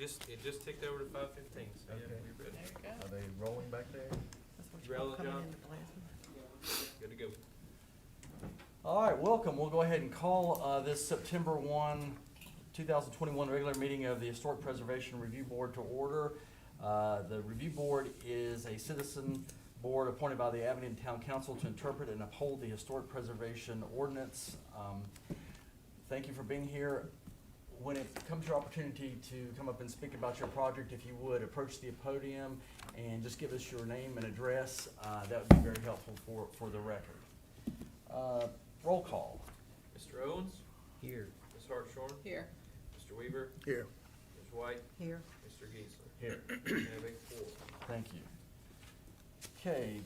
It just ticked over to 5:15, so yeah, Okay. we're good. There you go. Are they rolling back there? That's what You you call rolling, coming John? into plasma. Good to go. All right, welcome. We'll go ahead and call this September 1, 2021 regular meeting of the Historic Preservation Review Board to order. The Review Board is a citizen board appointed by the Abington Town Council to interpret and uphold the Historic Preservation Ordinance. Thank you for being here. When it comes your opportunity to come up and speak about your project, if you would, approach the podium and just give us your name and address. That would be very helpful for the record. Roll call. Mr. Owens? Here. Ms. Hartshorn? Here. Mr. Weaver? Here. Ms. White? Here. Mr. Geisler? Here. Have a quorum. Thank you. Okay,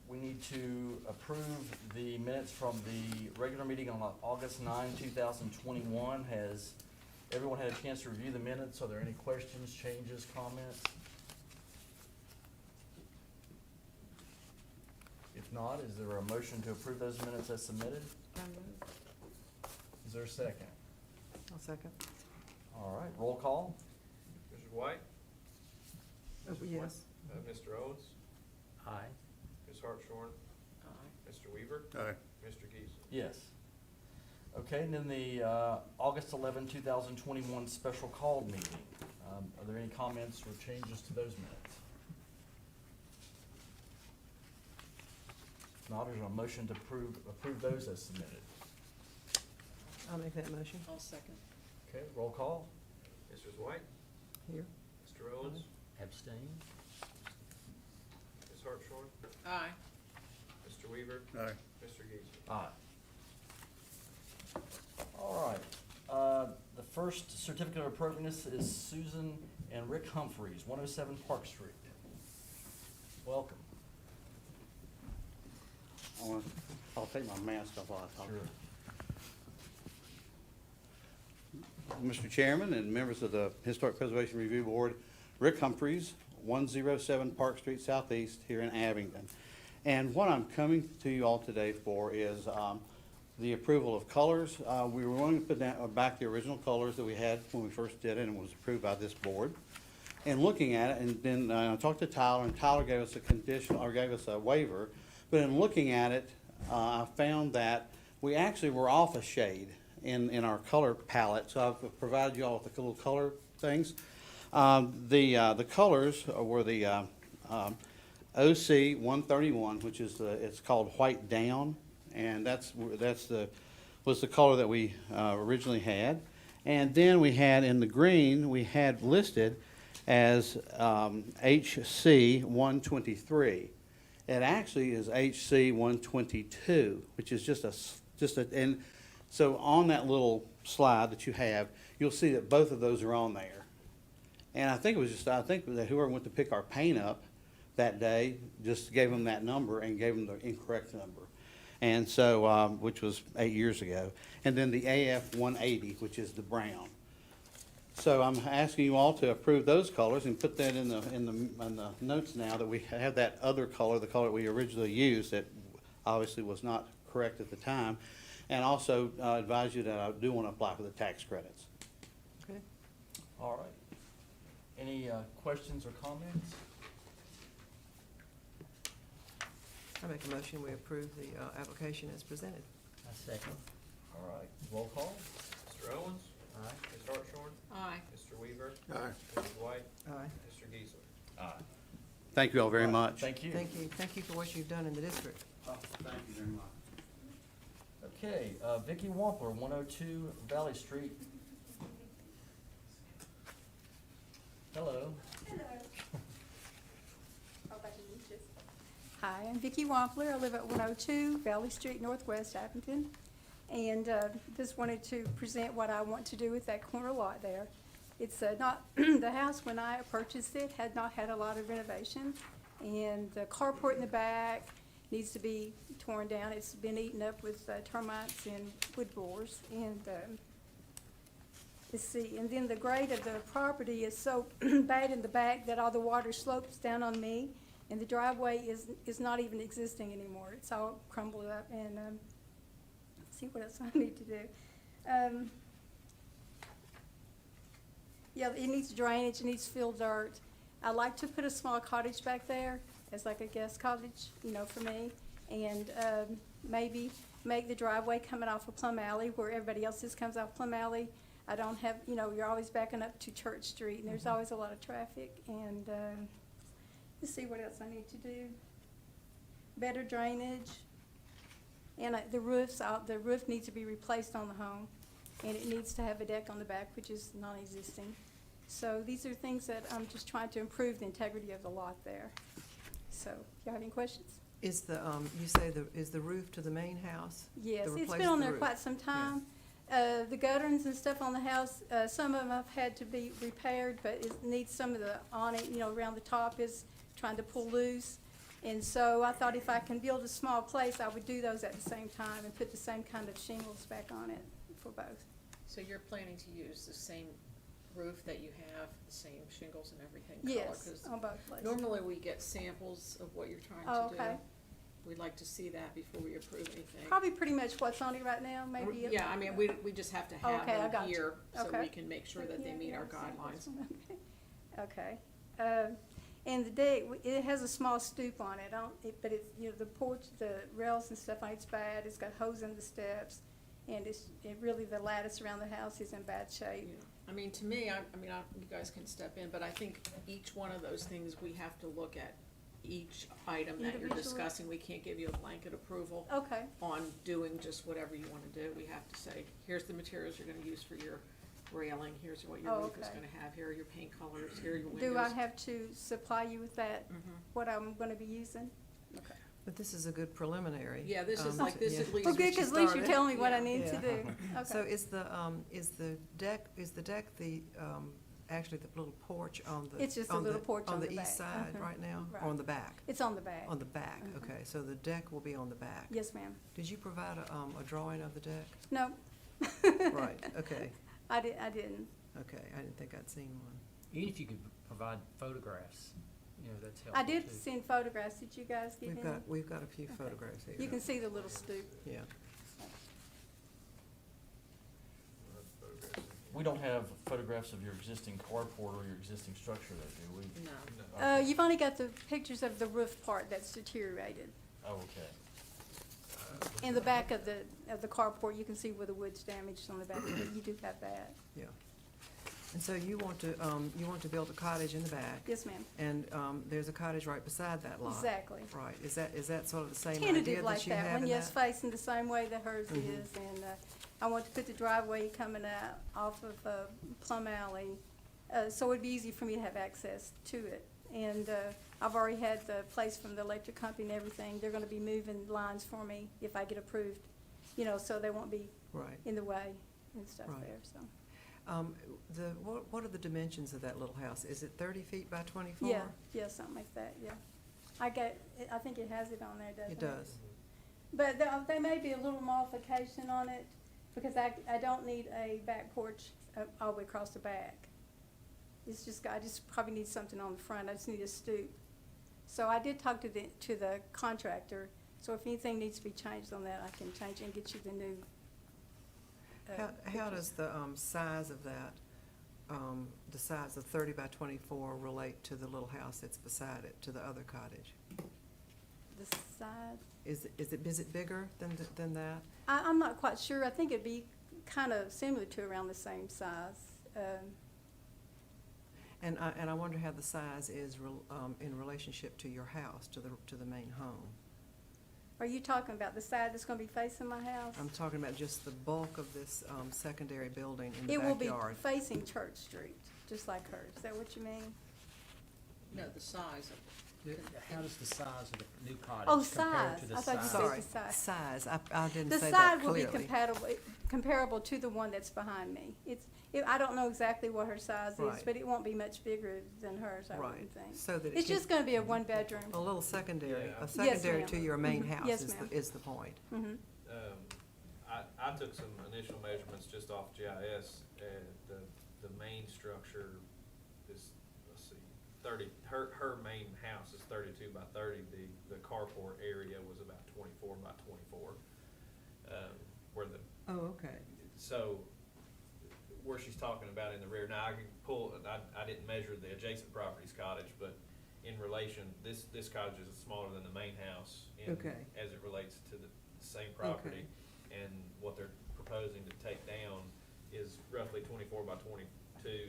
we need to approve the minutes from the regular meeting on August 9, 2021. Has everyone had a chance to review the minutes? Are there any questions, changes, comments? If not, is there a motion to approve those minutes as submitted? So moved. Is there a second? I'll second. All right, roll call. Mrs. White? Oh, yes. Mr. Owens? Aye. Ms. Hartshorn? Aye. Mr. Weaver? Aye. Mr. Geisler? Yes. Okay, and then the August 11, 2021 special call meeting. Are there any comments or changes to those minutes? If not, is there a motion to approve those as submitted? I'll make that motion. I'll second. Okay, roll call. Mrs. White? Here. Mr. Owens? Abstain. Ms. Hartshorn? Aye. Mr. Weaver? Aye. Mr. Geisler? Aye. All right, the first certificate of appropriateness is Susan and Rick Humphreys, 107 Park Street. Welcome. I'll take my mask off while I talk. Sure. Mr. Chairman and members of the Historic Preservation Review Board, Rick Humphreys, 107 Park Street Southeast here in Abington. And what I'm coming to you all today for is the approval of colors. We were going to put back the original colors that we had when we first did it and was approved by this board. And looking at it, and then I talked to Tyler, and Tyler gave us a condition, or gave us a waiver. But in looking at it, I found that we actually were off a shade in our color palette. So I've provided you all with the little color things. The colors were the OC 131, which is it's called white down, and was the color that we originally had. And then we had in the green, we had listed as HC 123. It actually is HC 122, which is just a, and so on that little slide that you have, you'll see that both of those are on there. And I think that whoever went to pick our paint up that day just gave them that number and gave them the incorrect number. And so, which was 8 years ago. And then the AF 180, which is the brown. So I'm asking you all to approve those colors and put that in the notes now that we have that other color, the color we originally used that obviously was not correct at the time. And also advise you that I do want to apply for the tax credits. Okay. All right. Any questions or comments? I make a motion, we approve the application as presented. I second. All right, roll call. Mr. Owens? Aye. Ms. Hartshorn? Aye. Mr. Weaver? Aye. Mrs. White? Aye. Mr. Geisler? Aye. Thank you all very much. Thank you. Thank you. Thank you for what you've done in the district. Oh, thank you very much. Okay, Vicki Wampler, 102 Valley Street. Hello. Hello. Hope I can reach this. Hi, I'm Vicki Wampler. I live at 102 Valley Street, Northwest Abington. And just wanted to present what I want to do with that corner lot there. It's not, the house when I purchased it had not had a lot of renovation. And the carport in the back needs to be torn down. It's been eaten up with termites and wood borers. And let's see, and then the grade of the property is so bad in the back that all the water slopes down on me, and the driveway is not even existing anymore. It's all crumbled up, and let's see what else I need to do. Yeah, it needs drainage, it needs fill dirt. I'd like to put a small cottage back there as like a guest cottage, you know, for me. And, maybe make the driveway coming off of Plum Alley where everybody else's comes off Plum Alley. I don't have, you know, you're always backing up to Church Street and there's always a lot of traffic. And, let's see what else I need to do. Better drainage. And the roof needs to be replaced on the home. And it needs to have a deck on the back, which is non-existing. So these are things that I'm just trying to improve the integrity of the lot there. So, y'all have any questions? Is the, you say is the roof to the main house? Yes, To it's replace been on the there roof? quite some time. The gutterings and stuff on the house, some of them have had to be repaired, but it needs some of the awning, you know, around the top is trying to pull loose. And so I thought if I can build a small place, I would do those at the same time and put the same kind of shingles back on it for both. So you're planning to use the same roof that you have, the same shingles and everything color? Yes, 'Cause on both places. normally we get samples of what you're trying Oh, to do. okay. We'd like to see that before we approve anything. Probably pretty much what's on it right now, maybe. Yeah, I mean, we just have to have Okay, I them got you. here so Okay. we can make sure that they Yeah, meet yeah, our I've seen guidelines. this one. Okay. And the deck, it has a small stoop on it, but it's, you know, the porch, the rails and stuff on it's bad, it's got holes in the steps, and really the lattice around the house is in bad shape. Yeah. I mean, to me, you guys can step in, but I think each one of those things, we have to look at each item that you're Individually. discussing. We can't give you a blanket approval Okay, on doing just whatever you wanna do. We have to say, here's the materials you're gonna use for your railing, here's what your Oh, roof is okay. gonna have, here are your paint colors, here are your windows. do I have to supply you with that, Mhm. what I'm gonna be using? Okay. But this is a good preliminary. Yeah, this is um, like, this yeah. at least. Well, good, we should 'cause at least start you're it. telling me what I Yeah. need to Yeah. do. So Okay. is the deck, actually the little porch on the? It's just a little porch on the east back. side Uh-huh. right now, Right. or on the back? It's on the back. On the back, Mhm. okay, so the deck will be on the back. Yes, ma'am. Did you provide a drawing of the deck? No. Right, okay, I didn't. okay, I didn't think I'd seen one. Even if you could provide photographs, you know, that's helpful I did too. send photographs. Did you guys get any? We've got a few Okay. photographs here. You can see the little stoop. Yeah, We don't have photographs of your existing carport or your existing structure there, do we? No. Okay. You've only got the pictures of the roof part that's deteriorated. Oh, okay. In the back of the carport, you can see where the wood's damaged on the back of it. You do have that. yeah. And so you want to build a cottage in the back, Yes, ma'am. and there's a cottage right beside that lot? Exactly. Right, is that sort of the same idea Tentative like that you have that in one, yes, that? facing the same way that hers Mhm. is. And I want to put the driveway coming out off of Plum Alley, so it'd be easy for me to have access to it. And I've already had the place from the electric company and everything. They're gonna be moving lines for me if I get approved, you know, so they won't be Right. in the way and stuff Right. there, so. What are the dimensions of that little house? Is it 30 feet by 24? Yeah, something like that, yeah. I think it has it on there, doesn't it? It does. But there may be a little modification on it, because I don't need a back porch all the way across the back. It's just, I just probably need something on the front, I just need a stoop. So I did talk to the contractor, so if anything needs to be changed on that, I can change it and get you the new. How pictures. does the size of that, the size of 30 by 24 relate to the little house that's beside it, to the other cottage? The side, Is it bigger than that? I'm not quite sure, I think it'd be kind of similar to around the same size. And I wonder how the size is in relationship to your house, to the main home. Are you talking about the side that's gonna be facing my house? I'm talking about just the bulk of this secondary building in the It will be backyard. facing Church Street, just like hers, is that what you mean? No, the size of How does the size of the new cottage Oh, compare size. to the I thought you size? said Sorry, the size. size, I didn't The say that side will be clearly. comparable to the one that's behind me. I don't know exactly what her size is, Right. but it won't be much bigger than hers, I Right, wouldn't think. so that it It's can- just gonna be a one-bedroom. A little secondary, Yeah. a secondary ma'am. to your main house Yes, is ma'am. is the point. Mhm. I took some initial measurements just off GIS, and the main structure is, let's see, her main house is 32 by 30, the carport area was about 24 by 24. Where the, Oh, okay. so, where she's talking about in the rear. Now, I can pull, I didn't measure the adjacent property's cottage, but in relation, this cottage is smaller than the main house Okay. as it relates to the same property. And what they're proposing to take down is roughly 24 by 22,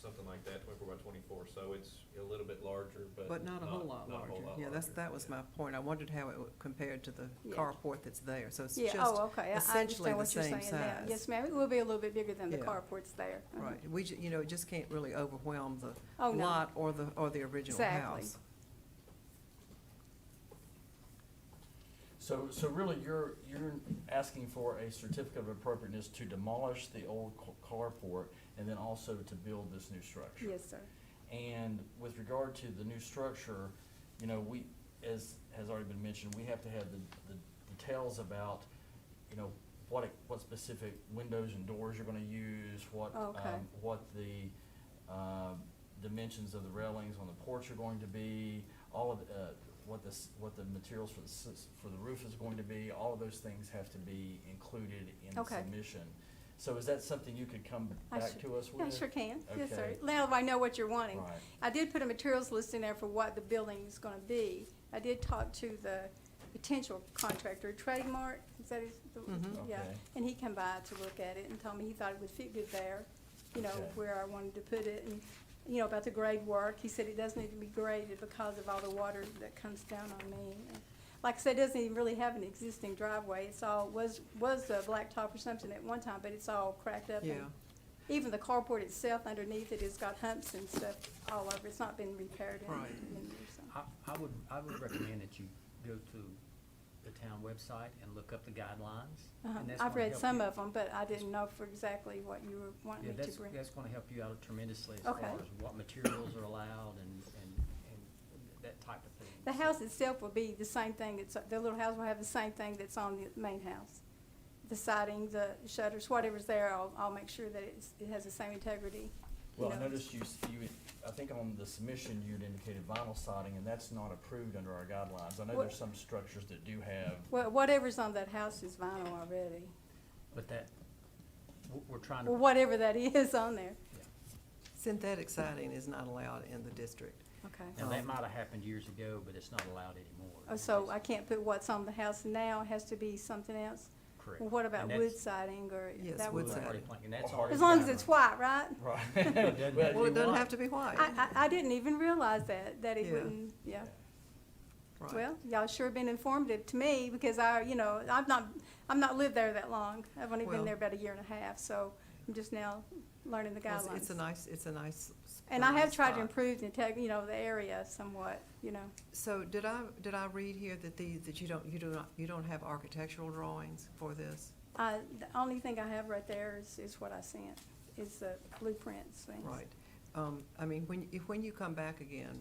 something like that, 24 by 24. So it's a little bit larger, But not a whole lot not a larger. whole lot Yeah, that was yeah. my point. I wondered how it compared to the Yeah. carport that's there. So it's Yeah, just oh, okay, I essentially understand the what you're same saying now. size. Yes, ma'am, it will be a little bit bigger than the Yeah. carports there. Uh-huh. Right. It just can't really overwhelm the Oh, no. lot or the original Exactly. house. So really, you're asking for a certificate of appropriateness to demolish the old carport and then also to build this new structure? Yes, sir. And with regard to the new structure, you know, we, as has already been mentioned, we have to have the details about, you know, what specific windows and doors you're gonna use, what the, dimensions of the railings on the porch are going to be, all of, what the materials for the roof is going to be, all of those things have to be included in the Okay. submission. So is that something you could come back to us with? I sure can, yes, sir. Okay. Now I know what you're wanting. Right. I did put a materials list in there for what the building is gonna be. I did talk to the potential contractor, Trademark, is that his, yeah, Okay. and he come by to look at it and told me he thought it would fit good there, you know, Okay. where I wanted to put it, and, you know, about the grade work, he said it does need to be graded because of all the water that comes down on me. And like I said, it doesn't even really have an existing driveway, it's all, was a blacktop or something at one time, but it's all cracked up. And Yeah. even the carport itself underneath it has got humps and stuff all over, it's not been repaired in Right. years, so. I would recommend that you go to the town website and look up the guidelines. Uh-huh. and that's I've gonna read help some you. of them, but I didn't know for exactly what you were wanting Yeah, me to bring. that's gonna help you out tremendously as Okay. far as what materials are allowed and that type of thing. The So- house itself will be the same thing, the little house will have the same thing that's on the main house. The siding, the shutters, whatever's there, I'll make sure that it has the same integrity. Well, I know. noticed I think on the submission you'd indicated vinyl siding, and that's not approved under our guidelines. I know What- there's some structures that do have. Well, whatever's on that house is vinyl already. But we're trying Well, to, whatever that is on there, Synthetic siding is not allowed in the district. okay. now that might have happened years ago, but it's not allowed anymore. Oh, so I can't put what's on the house now, it has to be something else? Correct. Well, what about And wood that's- siding or Yes, that wood would work? siding. And that's Or already As long as guidelines. it's white, right? Right. doesn't Well, it doesn't want- have to be white. I didn't even realize that it Yeah. wouldn't, yeah. Right. Well, y'all sure been informative to me because I've not lived there that long. I've only been Well- there about a year and a half, so I'm just now learning the Well, guidelines. it's a nice. And I have tried to spot. improve the the area somewhat, you know. So did I read here that you don't have architectural drawings for this? The only thing I have right there is what I sent, is the blueprints things. Right. I mean, when you come back again,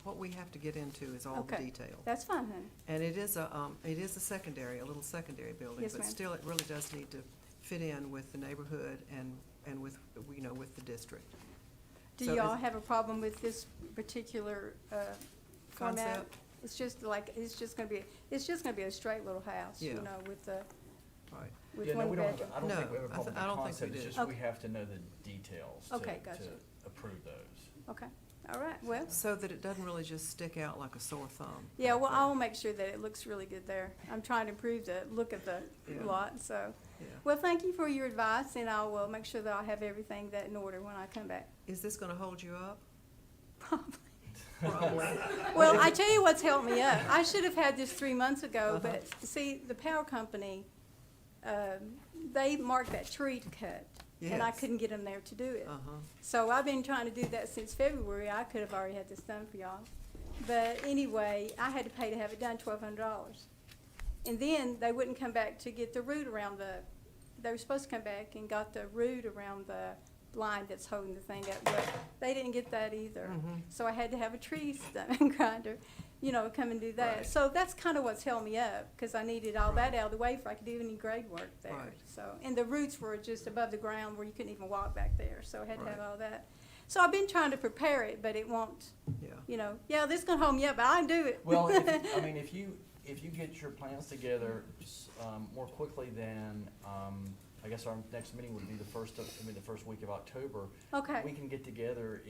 what we have to get into is all the Okay. detail. That's fine, honey. And it is a little secondary building. Yes, But ma'am. still, it really does need to fit in with the neighborhood and with, with the district. Do So y'all is- have a problem with this particular, format? Concept? It's just gonna be a straight little house, you Yeah. know, with the, Right. with Yeah, no, one we don't have, bedroom. I don't No, think we have a problem with the I don't think we concept, it's do. just we Okay. have to know the details Okay, to gotcha. approve those. Okay, all right, well, So that it doesn't really just stick out like a sore thumb. yeah, back well, there. I'll make sure that it looks really good there. I'm trying to improve the look of the Yeah. lot, so. Yeah. Well, thank you for your advice, and I will make sure that I'll have everything that in order when I come back. Is this gonna hold you up? Probably. Probably. Well, I tell you what's helped me up. I should have had this 3 months ago, Uh-huh. but see, the power company, they marked that tree to cut. And I Yes. couldn't get them there to do it. Uh-huh. So I've been trying to do that since February. I could have already had this done for y'all. But anyway, I had to pay to have it done, $1,200. And then they wouldn't come back to get the root around they were supposed to come back and got the root around the line that's holding the thing up, but they didn't get that either. Mhm. So I had to have a tree stump grinder, come and do that. Right. So that's kind of what's held me up, because I needed all that out of the way before I could do any grade work there. Right. So, and the roots were just above the ground where you couldn't even walk back there, so I had to have Right. all that. So I've been trying to prepare it, but it won't, Yeah. this is gonna hold me up, but I can do it. Well, if you get your plans together, more quickly than, I guess our next meeting would be the first week of October. Okay. We can get together,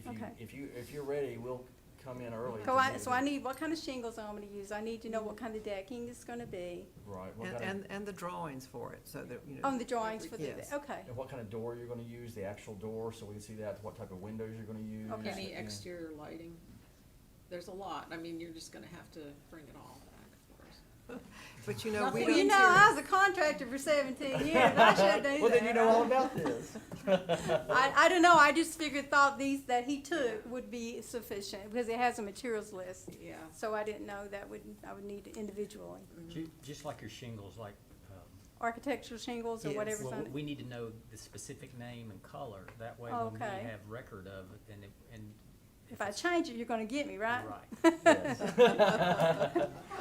Okay. if you're ready, we'll come in early. So I need, what kind of shingles I'm gonna use? I need to know what kind of decking it's gonna be. Right, what kind of, And the drawings for it, so that, you know. On the drawings for the, Yes. okay. and what kind of door you're gonna use, the actual door, so we can see that, what type of windows you're gonna use. Okay. Any yeah. exterior lighting, there's a lot, I mean, you're just gonna have to bring it all back for us. But you know, we Nothing Well, you don't, know, I was a contractor for 17 years. I should do Well, then you that. know all about this. I don't know, I just thought these that he took would be sufficient, because it has a materials list. Yeah. So I didn't know I would need it individually. Just like your shingles, like, Architectural shingles or Yes. whatever's well, on it. we need to know the specific name and color, that way when we Okay. have record of it, and If I change it, you're gonna get me, right? right. Yes.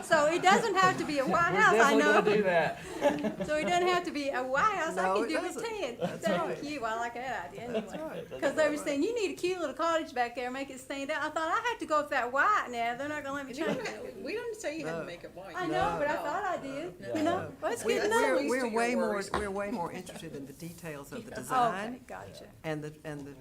So it doesn't have to be a White We're House, I definitely know. gonna do that. So it doesn't have to be a White House, I No, can it do it doesn't. 10. That's That's right. cute, I like that idea That's anyway. right. Because they were saying, you need a cute little cottage back there, make it stand out. I thought, I had to go with that white now, they're not gonna let me You change don't it. have- We didn't say you had to No. make it white. I know, No. but I thought I did, Yeah. you know? Well, it's we- good That's enough. at least we're to your way more, worries. we're way more interested in the details of the Okay, design gotcha. and the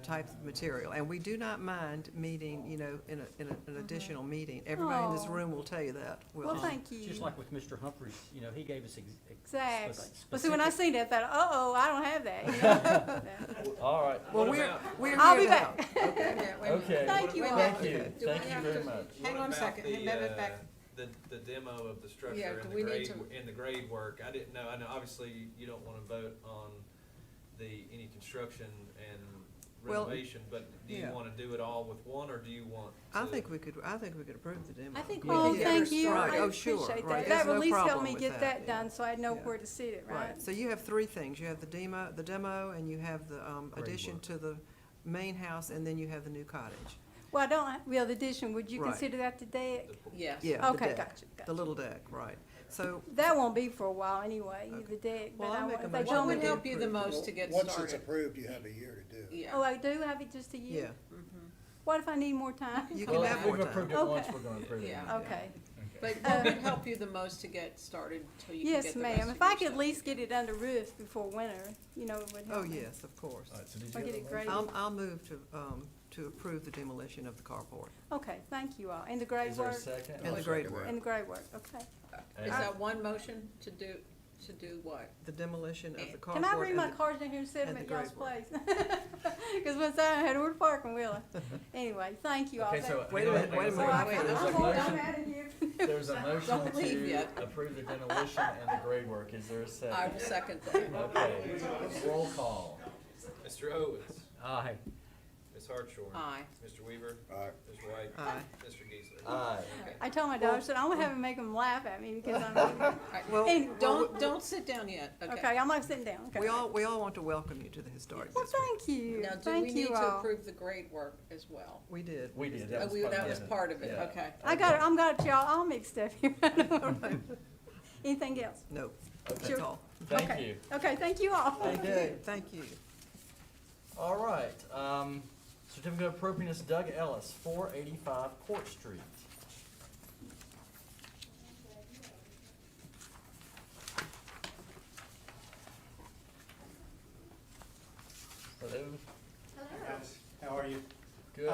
types of material. And we do not mind meeting, you know, in an additional meeting. Everybody in this Oh. room will tell you that. Well, thank you. Just like with Mr. Humphries, you know, he gave us Exactly. Well, see, when I seen that, I thought, I don't have that, you know? All right. Well, What we're, about- we're I'll here be to help. back. Yeah, wait a minute. Okay. Thank you Wait a all. Thank minute. you, Do I thank you have very to- much. Hang What on a about second, the, have it back. The demo of the structure Yeah, and do the we need grade, to- and the grade work, I didn't know, I know obviously you don't wanna vote on any construction and Well, renovation, but do you yeah. wanna do it all with one, or do you want to? I think we could approve the demo. I think We we Oh, could can get thank it you, started. I Oh, sure, appreciate right. that. There's That would no at least help problem me with get that done, yeah. so I'd know Yeah. where to sit it, right? Right, so you have three things. You have the demo, and you have the addition work. to the main house, and then you have the new cottage. Well, I don't, well, the addition, would you Right. consider that the deck? Yes. Yeah, the Okay, deck. gotcha, The gotcha. little deck, right. So, That won't be for a while anyway, the deck, but Well, I'll I make want, a if they motion told What me would to to. help you the most to get Once it's started? approved, you have a year to do it. Yeah. Oh, I do have it just a year? yeah, What if I need more time? you Well, can Well, have if more we've time. approved it Okay. once, we're gonna approve it. Yeah. Okay. But what would help you the most to get started till you can Yes, get the rest ma'am, of if I your could at stuff least get together? it under roof before winter, you know, it would help Oh, me. yes, of course. All right, so did Or you get have it a graded. I'll move to approve the demolition of the carport Okay, thank you all. And the grade Is there a work? second? and the grade work. And the grade work, okay. Is that one motion to do what? The demolition of the carport. Can I bring my and the- cars down here and set them and at the y'all's grade place? Because once I had to parking, will I? Anyway, thank you all. Okay, so. Wait a minute, wait a So minute. I Wait, can- there's I'm a going motion. down out of here. There's a motion Don't leave to yet. approve the demolition and the grade work. Is there a second? I will second that. Okay, roll call. Mr. Owens, Aye. Ms. Hartshorn. Aye. Mr. Weaver. Aye. Mr. White. Aye. Mr. Geisler. Aye. Okay. I told my daughter, I said, I'm gonna have him make them laugh at me because I'm, Well, Anyway. Don't sit down yet, okay, I'm not sitting down, okay. we all want to welcome you to the historic Well, district. thank you, Now, do we thank need you to all. approve the grade work as well? We did. We did, That was part of it, Yeah. okay. I'm got y'all all mixed up here. Anything else? No, Okay. that's all. Thank Okay. you. Okay, thank you all. Thank you, thank you. All right, certificate of appropriateness, Doug Ellis, 485 Court Street. Hello. Guys, how are you? Good.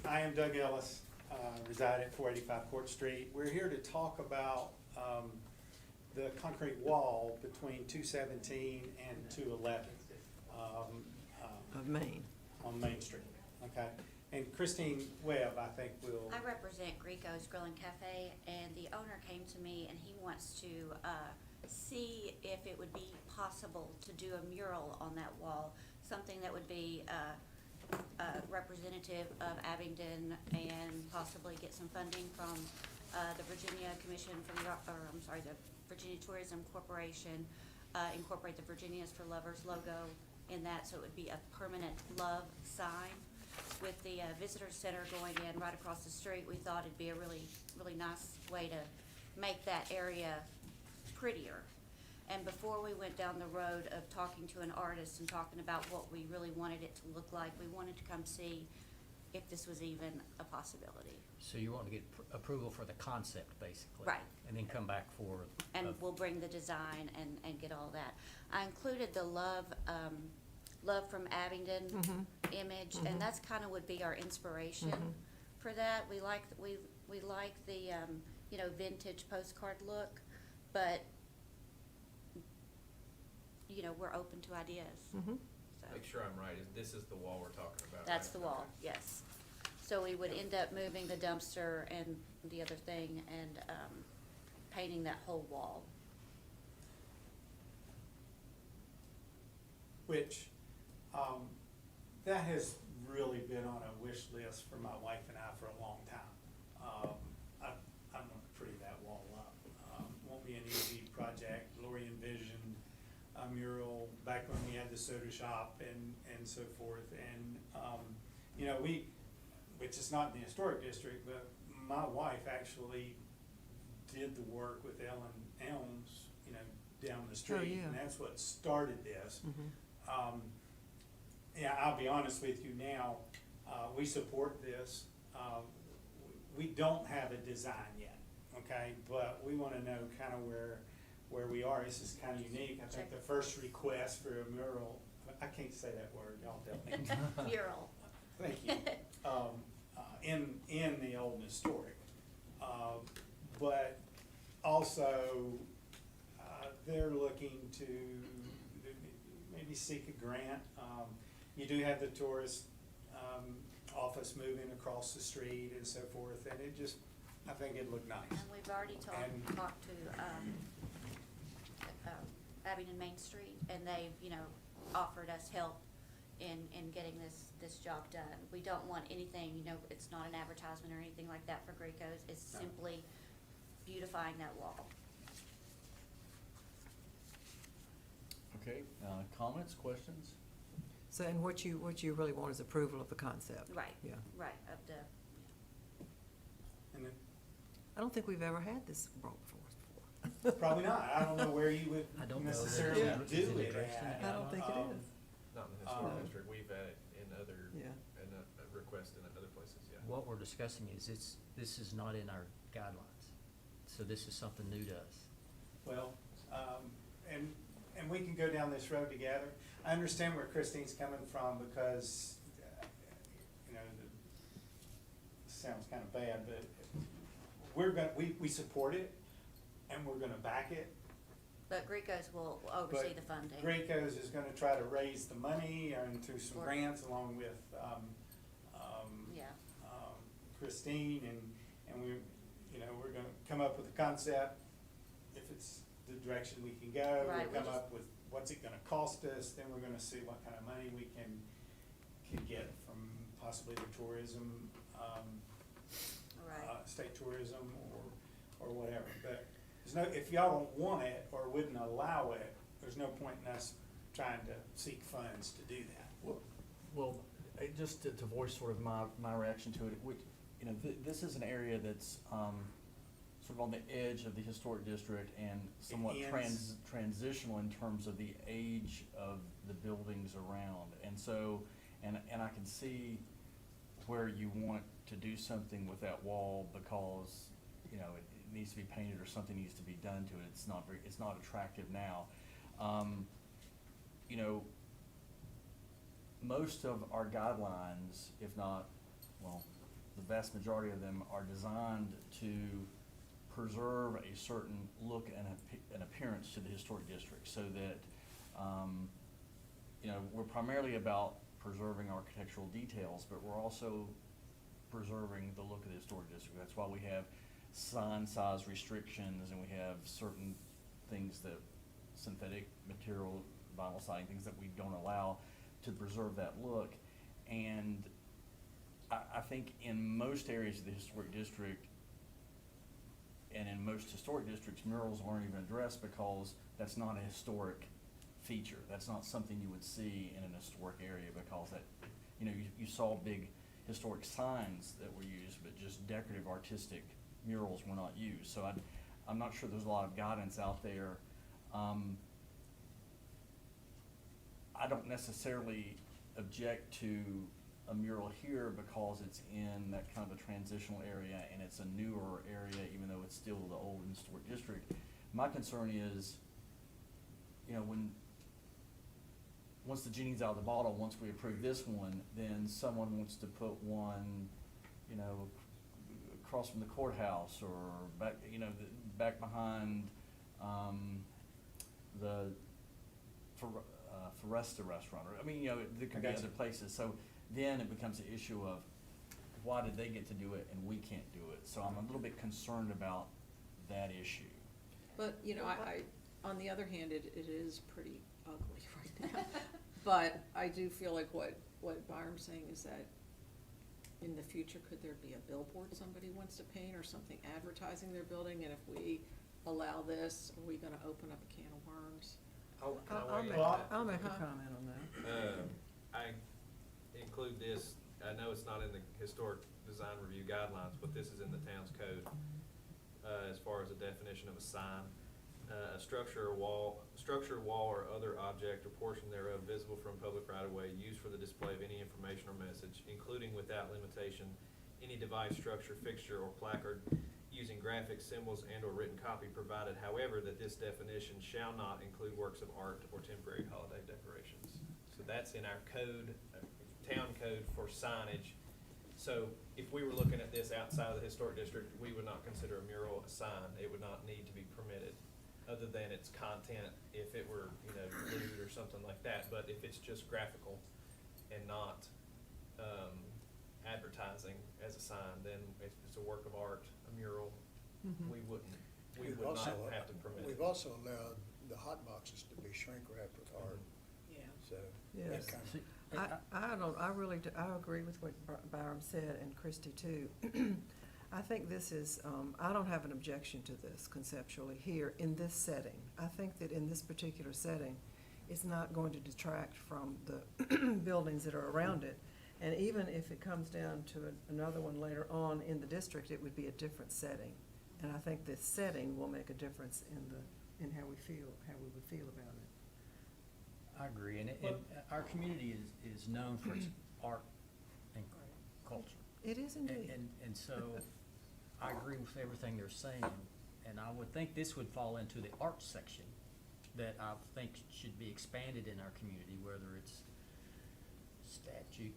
I am Doug Ellis, reside at 485 Court Street. We're here to talk about the concrete wall between 217 and 211 Of Maine. on Main Street, okay? And Christine Webb, I think, will, I represent Grico's Grill and Cafe, and the owner came to me and he wants to see if it would be possible to do a mural on that wall, something that would be representative of Abingdon and possibly get some funding from the Virginia Commission for the, the Virginia Tourism Corporation, incorporate the Virginias for Lovers logo in that, so it would be a permanent love sign. With the visitor center going in right across the street, we thought it'd be a really, really nice way to make that area prettier. And before we went down the road of talking to an artist and talking about what we really wanted it to look like, we wanted to come see if this was even a possibility. So you want to get approval for the concept, basically? Right. And then come back for. And we'll bring the design and get all that. I included the Love from Abingdon image, and that's kind of would be our inspiration for that. We like the, you know, vintage postcard look, but, you know, we're open to ideas. So, Make sure I'm right, this is the wall we're talking about, that's right? the wall, yes. So we would end up moving the dumpster and the other thing and, painting that whole wall. Which, that has really been on a wish list for my wife and I for a long time. I want to pretty that wall up. Won't be an easy project. Lori envisioned a mural back when we had the soda shop and so forth. And, you know, which is not in the historic district, but my wife actually did the work with Ellen Elms, you know, down the street. yeah. And that's what started this. Yeah, I'll be honest with you now, we support this. We don't have a design yet, okay? But we wanna know kinda where we are. This is kinda unique. I think the first request for a mural, I can't say that word, y'all tell me. Mural. Thank you. In the old and historic. But also, they're looking to maybe seek a grant. You do have the tourist, office moving across the street and so forth, and it just, I think it'd look nice. And we've already And- talked to, Abingdon Main Street, and they've, you know, offered us help in getting this job done. We don't want anything, you know, it's not an advertisement or anything like that for Graco's, it's No. simply beautifying that wall. Okay, comments, questions? So, and what you really want is approval of the concept? Right. Yeah. Right, of the, And then, I don't think we've ever had this brought before us before. probably not. I don't know where you would I don't know that necessarily it's- do is it it addressed in the at. I don't think it Um, is. Not in the historic Um, district, we've had it in other, Yeah. in a request in other places, yeah. What we're discussing is this is not in our guidelines. So this is something new to us. Well, and we can go down this road together. I understand where Christine's coming from because, you know, this sounds kind of bad, but we support it and we're gonna back it. but Graco's will oversee the funding. Graco's is gonna try to raise the money and through some Or- grants along with, Yeah, Christine and we, you know, we're gonna come up with a concept. If it's the direction we can go, Right, we'll we come just- up with what's it gonna cost us, then we're gonna see what kind of money we can get from possibly the tourism, right. state tourism or whatever. But there's no, if y'all don't want it or wouldn't allow it, there's no point in us trying to seek funds to do that. Well, just to voice sort of my reaction to it, which, you know, this is an area that's, sort of on the edge of the historic district and somewhat It ends- transitional in terms of the age of the buildings around. And so, and I can see where you want to do something with that wall because, you know, it needs to be painted or something needs to be done to it. It's not attractive now. You know, most of our guidelines, if not, well, the vast majority of them are designed to preserve a certain look and an appearance to the historic district so that, you know, we're primarily about preserving architectural details, but we're also preserving the look of the historic district. That's why we have sign size restrictions and we have certain things that synthetic material, vinyl siding, things that we don't allow to preserve that look. And I think in most areas of the historic district and in most historic districts, murals aren't even addressed because that's not a historic feature. That's not something you would see in an historic area because that, you know, you saw big historic signs that were used, but just decorative artistic murals were not used. So I'm not sure there's a lot of guidance out there. I don't necessarily object to a mural here because it's in that kind of a transitional area and it's a newer area, even though it's still the old historic district. My concern is, you know, once the genie's out of the bottle, once we approve this one, then someone wants to put one, you know, across from the courthouse or back, you know, back behind, the Foresta restaurant, or, I mean, you know, there could be I got other you. places, so then it becomes an issue of why did they get to do it and we can't do it? So I'm a little bit concerned about that issue. But, you know, on the other hand, it is pretty ugly right now. But I do feel like what Byram's saying is that in the future, could there be a billboard somebody wants to paint or something advertising their building? And if we allow this, are we gonna open up a can of worms? Can I I'll weigh in make, on that? I'll make a comment on that. I include this, I know it's not in the historic design review guidelines, but this is in the town's code, as far as the definition of a sign. A structure, wall, or other object or portion thereof visible from public right of way used for the display of any information or message, including without limitation, any device, structure, fixture, or placard using graphics, symbols, and or written copy, provided however that this definition shall not include works of art or temporary holiday decorations. So that's in our code, town code for signage. So if we were looking at this outside of the historic district, we would not consider a mural a sign. It would not need to be permitted, other than its content, if it were, you know, lewd or something like that. But if it's just graphical and not advertising as a sign, then if it's a work of art, a mural, we would We've not also, have to permit it. We've also allowed the hot boxes to be shrink wrapped with art, Yeah. so. Yes. that kind of- See, I really do, I agree with what Byram said, and Christie too. I think this is, I don't have an objection to this conceptually here in this setting. I think that in this particular setting, it's not going to detract from the buildings that are around it. And even if it comes down to another one later on in the district, it would be a different setting. And I think this setting will make a difference in how we would feel about it. I agree, and our community is known for its art and culture. It is indeed. And so, I agree with everything they're saying, and I would think this would fall into the arts section that I think should be expanded in our community, whether it's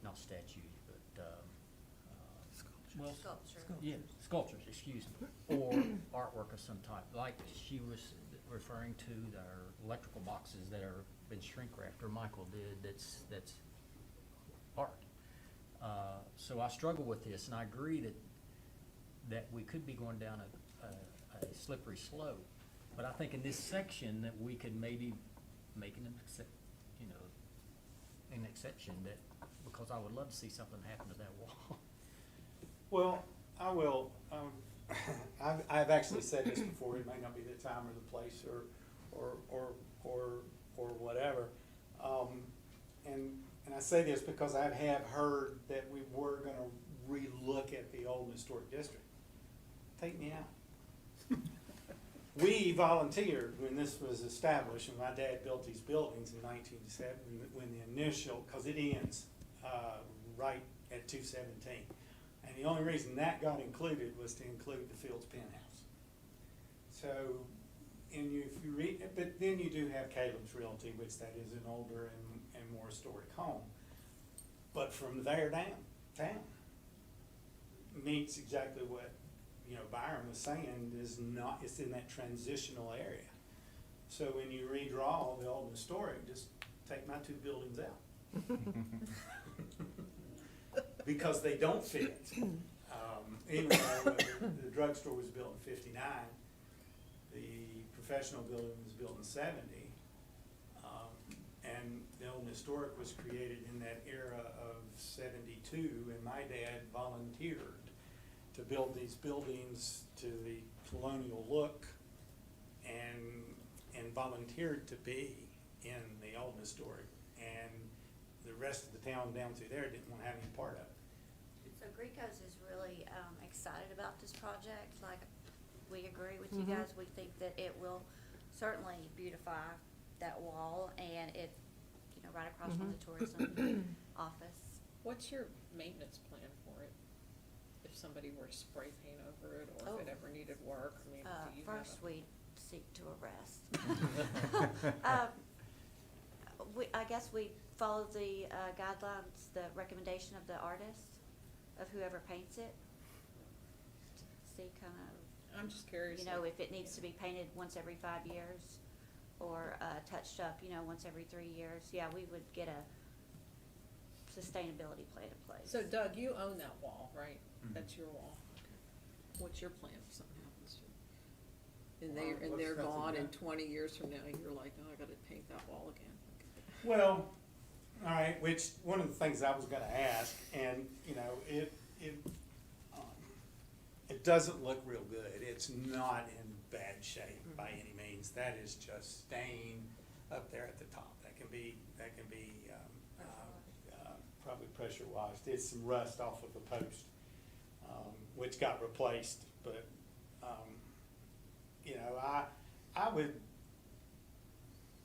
not statues, but, well, Sculpture. yeah, sculptures, excuse me, or artwork of some type, like she was referring to our electrical boxes that are been shrink wrapped, or Michael did, that's art. So I struggle with this, and I agree that we could be going down a slippery slope. But I think in this section that we could maybe make an exception that, because I would love to see something happen to that wall. Well, I will, I've actually said this before, it may not be the time or the place or whatever. And I say this because I have heard that we were gonna relook at the old historic district. Take me out. We volunteered when this was established, and my dad built these buildings in 1970, when the initial, cause it ends, right at 217. And the only reason that got included was to include the Fields Penthouse. So, and if you read, but then you do have Caleb's Realty, which that is an older and more historic home. But from there down, meets exactly what, you know, Byram was saying, is not, it's in that transitional area. So when you redraw the old historic, just take my two buildings out. Because they don't fit. Even though the drugstore was built in 59, the professional building was built in 70, and the old historic was created in that era of 72, and my dad volunteered to build these buildings to the colonial look, and volunteered to be in the old historic, and the rest of the town down through there didn't want to have any part of it. So Gricos is really excited about this project. Like, we agree with you guys. We think that it will certainly beautify that wall, and it, you know, right across from the tourism office. What's your maintenance plan for it? If somebody were to spray paint over it, or if it Oh. ever needed work, I mean, do you have First, a? we seek to arrest. I guess we follow the guidelines, the recommendation of the artist, of whoever paints it. See, kind of, I'm just curious. you know, like- if it needs to be painted once every 5 years, or touched up, you know, once every 3 years. Yeah, we would get a sustainability plan in place. So Doug, you own that wall, right? Mhm. That's your wall. Okay. What's your plan if something happens to it? And Well, they're that's gone, and exact- 20 years from now, you're like, oh, I gotta paint that wall again. Well, all right, which, one of the things I was gonna ask, and, you know, it doesn't look real good. It's not in bad shape by any means. That is just stain up there at the top. That can be, probably pressure washed. It's some rust off of a post, which got replaced, but, you know, I would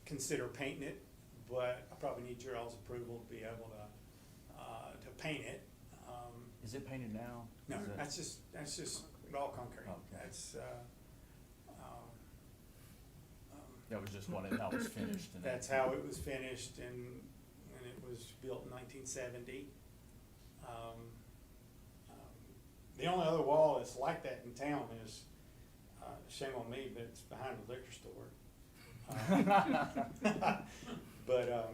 consider painting it, but I probably need your all's approval to be able to paint it. Is it painted now? No, Is it- that's just raw concrete. Okay. That's, That was just what that was finished. and that's how it was finished, and it was built in 1970. The only other wall that's like that in town is, shame on me, but it's behind the liquor store. But,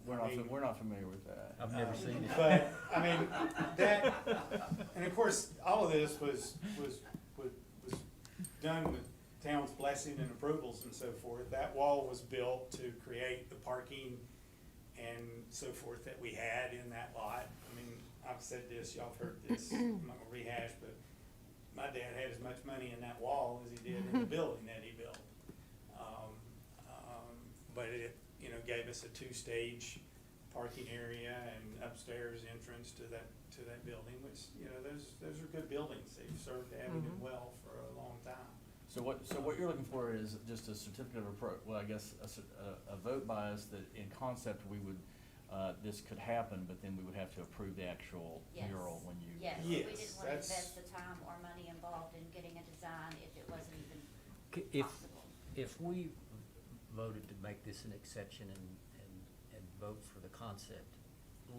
We're not familiar with that. I've never seen it. But, I mean, that, and of course, all of this was done with town's blessing and approvals and so forth. That wall was built to create the parking and so forth that we had in that lot. I mean, I've said this, y'all have heard this, I'm not gonna rehash, but my dad had as much money in that wall as he did in the building that he built. But it, you know, gave us a 2-stage parking area and upstairs entrance to that building, which, you know, those are good buildings. They've served Abington well for a long time. So what you're looking for is just a certificate of well, I guess a vote by us that in concept we would, this could happen, but then we would have to approve the actual Yes. mural when you. Yes, Yes, we didn't wanna that's- invest the time or money involved in getting a design if it wasn't even If, possible. if we voted to make this an exception and vote for the concept,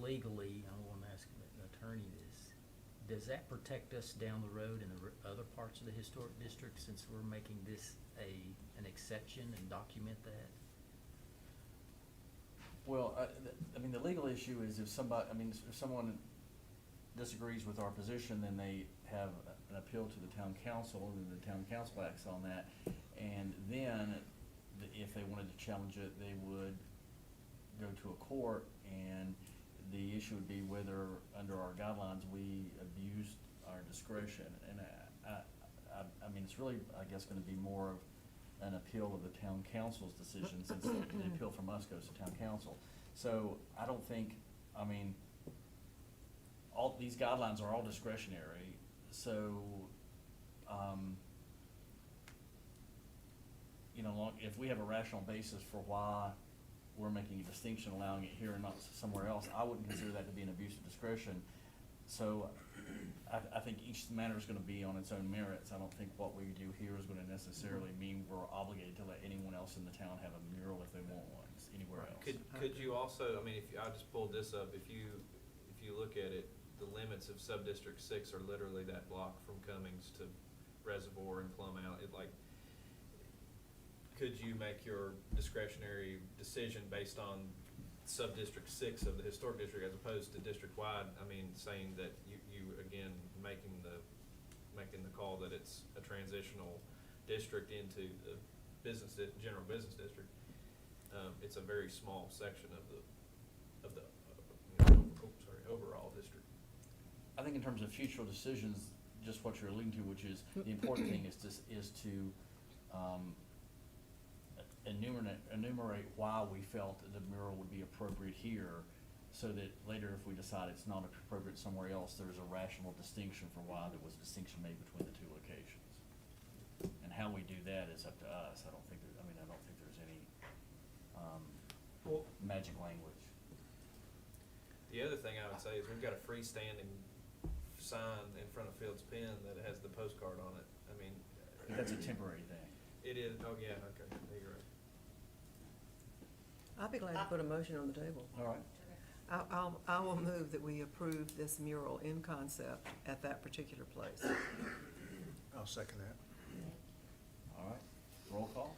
legally, I wanna ask an attorney this, does that protect us down the road in the other parts of the historic district, since we're making this an exception and document that? Well, I mean, the legal issue is if someone disagrees with our position, then they have an appeal to the town council, and the town council acts on that. And then, if they wanted to challenge it, they would go to a court, and the issue would be whether, under our guidelines, we abused our discretion. And I mean, it's really, I guess, gonna be more of an appeal of the town council's decision, since the appeal from us goes to town council. So I don't think, I mean, all, these guidelines are all discretionary, so, you know, if we have a rational basis for why we're making a distinction, allowing it here and not somewhere else, I wouldn't consider that to be an abuse of discretion. So I think each matter is gonna be on its own merits. I don't think what we do here is gonna necessarily mean we're obligated to let anyone else in the town have a mural if they want one, anywhere else. Could you also, I mean, I just pulled this up, if you look at it, the limits of sub-district 6 are literally that block from Cummings to Reservoir and Plum Alley. Could you make your discretionary decision based on sub-district 6 of the historic district as opposed to district-wide? I mean, saying that you again, making the call that it's a transitional district into the general business district. It's a very small section of the overall district. I think in terms of future decisions, just what you're alluding to, which is, the important thing is to enumerate why we felt that the mural would be appropriate here, so that later if we decide it's not appropriate somewhere else, there's a rational distinction for why there was a distinction made between the two locations. And how we do that is up to us. I don't think there's any, Well, magic language. The other thing I would say is we've got a freestanding sign in front of Field's Pen that has the postcard on it. I mean. That's a temporary thing. It is, oh, yeah, okay, you're right. I'll be glad to put a motion on the table. All right. I will move that we approve this mural in concept at that particular place. I'll second that. All right. Roll call.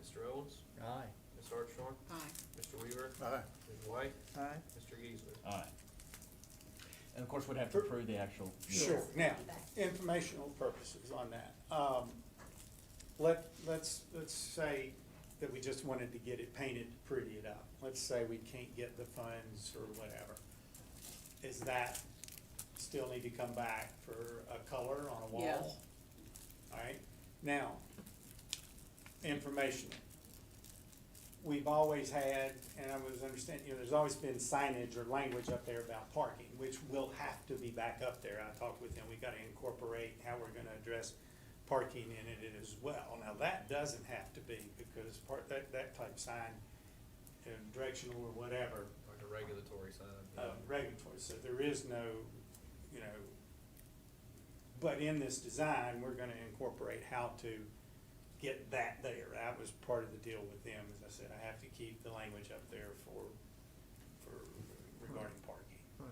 Mr. Owens? Aye. Ms. Hartshorn? Aye. Mr. Weaver? Aye. Ms. White? Aye. Mr. Geisler? Aye. And of course, we'd have to approve the actual. Sure, now, informational purposes on that. Let's say that we just wanted to get it painted, pretty it up. Let's say we can't get the funds or whatever. Is that still need to come back for a color on a wall? Yes. Alright, now, informational. We've always had, and I was understanding, there's always been signage or language up there about parking, which will have to be back up there. I talked with him, we gotta incorporate how we're gonna address parking in it as well. Now, that doesn't have to be, because that type sign, directional or whatever, Like a regulatory sign. regulatory, so there is no, but in this design, we're gonna incorporate how to get that there. That was part of the deal with them, as I said, I have to keep the language up there for regarding parking. Right.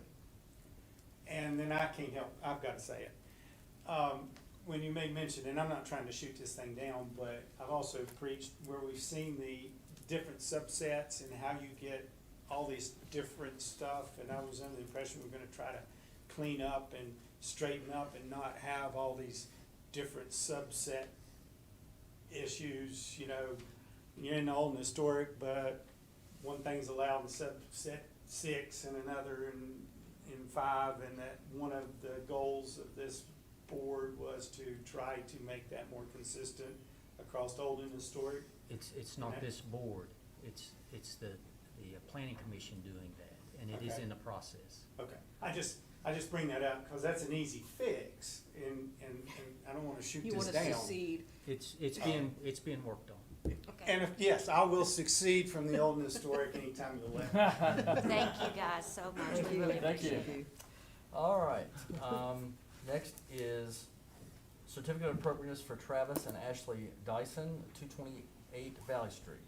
And then I can't help, I've gotta say it. When you made mention, and I'm not trying to shoot this thing down, but I've also preached where we've seen the different subsets and how you get all these different stuff, and I was under the impression we're gonna try to clean up and straighten up and not have all these different subset issues, you're in the old and historic, but one thing's allowed in subset 6 and another in 5, and that one of the goals of this board was to try to make that more consistent across old and historic. It's not this board, it's the planning commission doing that, and it is Okay. in the process. Okay, I just bring that up because that's an easy fix, and I don't want to shoot You this wanna down. succeed. It's being worked on. And if, yes, I will succeed from the old and historic anytime you let me. Thank you guys so much. Thank We you. really Thank you. appreciate it. All right. Next is certificate of appropriateness for Travis and Ashley Dyson, 228 Valley Street.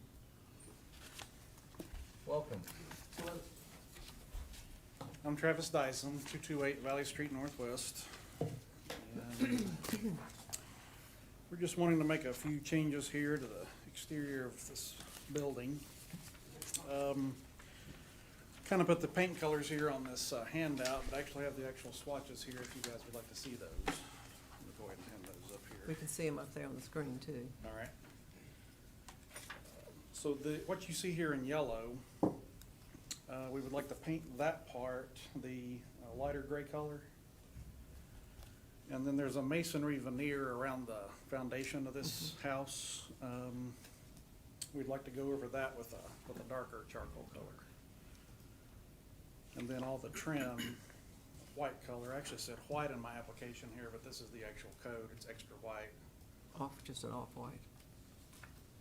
Welcome. I'm Travis Dyson, 228 Valley Street Northwest. And we're just wanting to make a few changes here to the exterior of this building. Kind of put the paint colors here on this handout, but I actually have the actual swatches here if you guys would like to see those. We'll go ahead and hand those up We here. can see them up there on the screen too. All right. So what you see here in yellow, we would like to paint that part the lighter gray color. And then there's a masonry veneer around the foundation of this house. We'd like to go over that with a darker charcoal color. And then all the trim, white color. I actually said white in my application here, but this is the actual code. It's extra white. Just an off-white,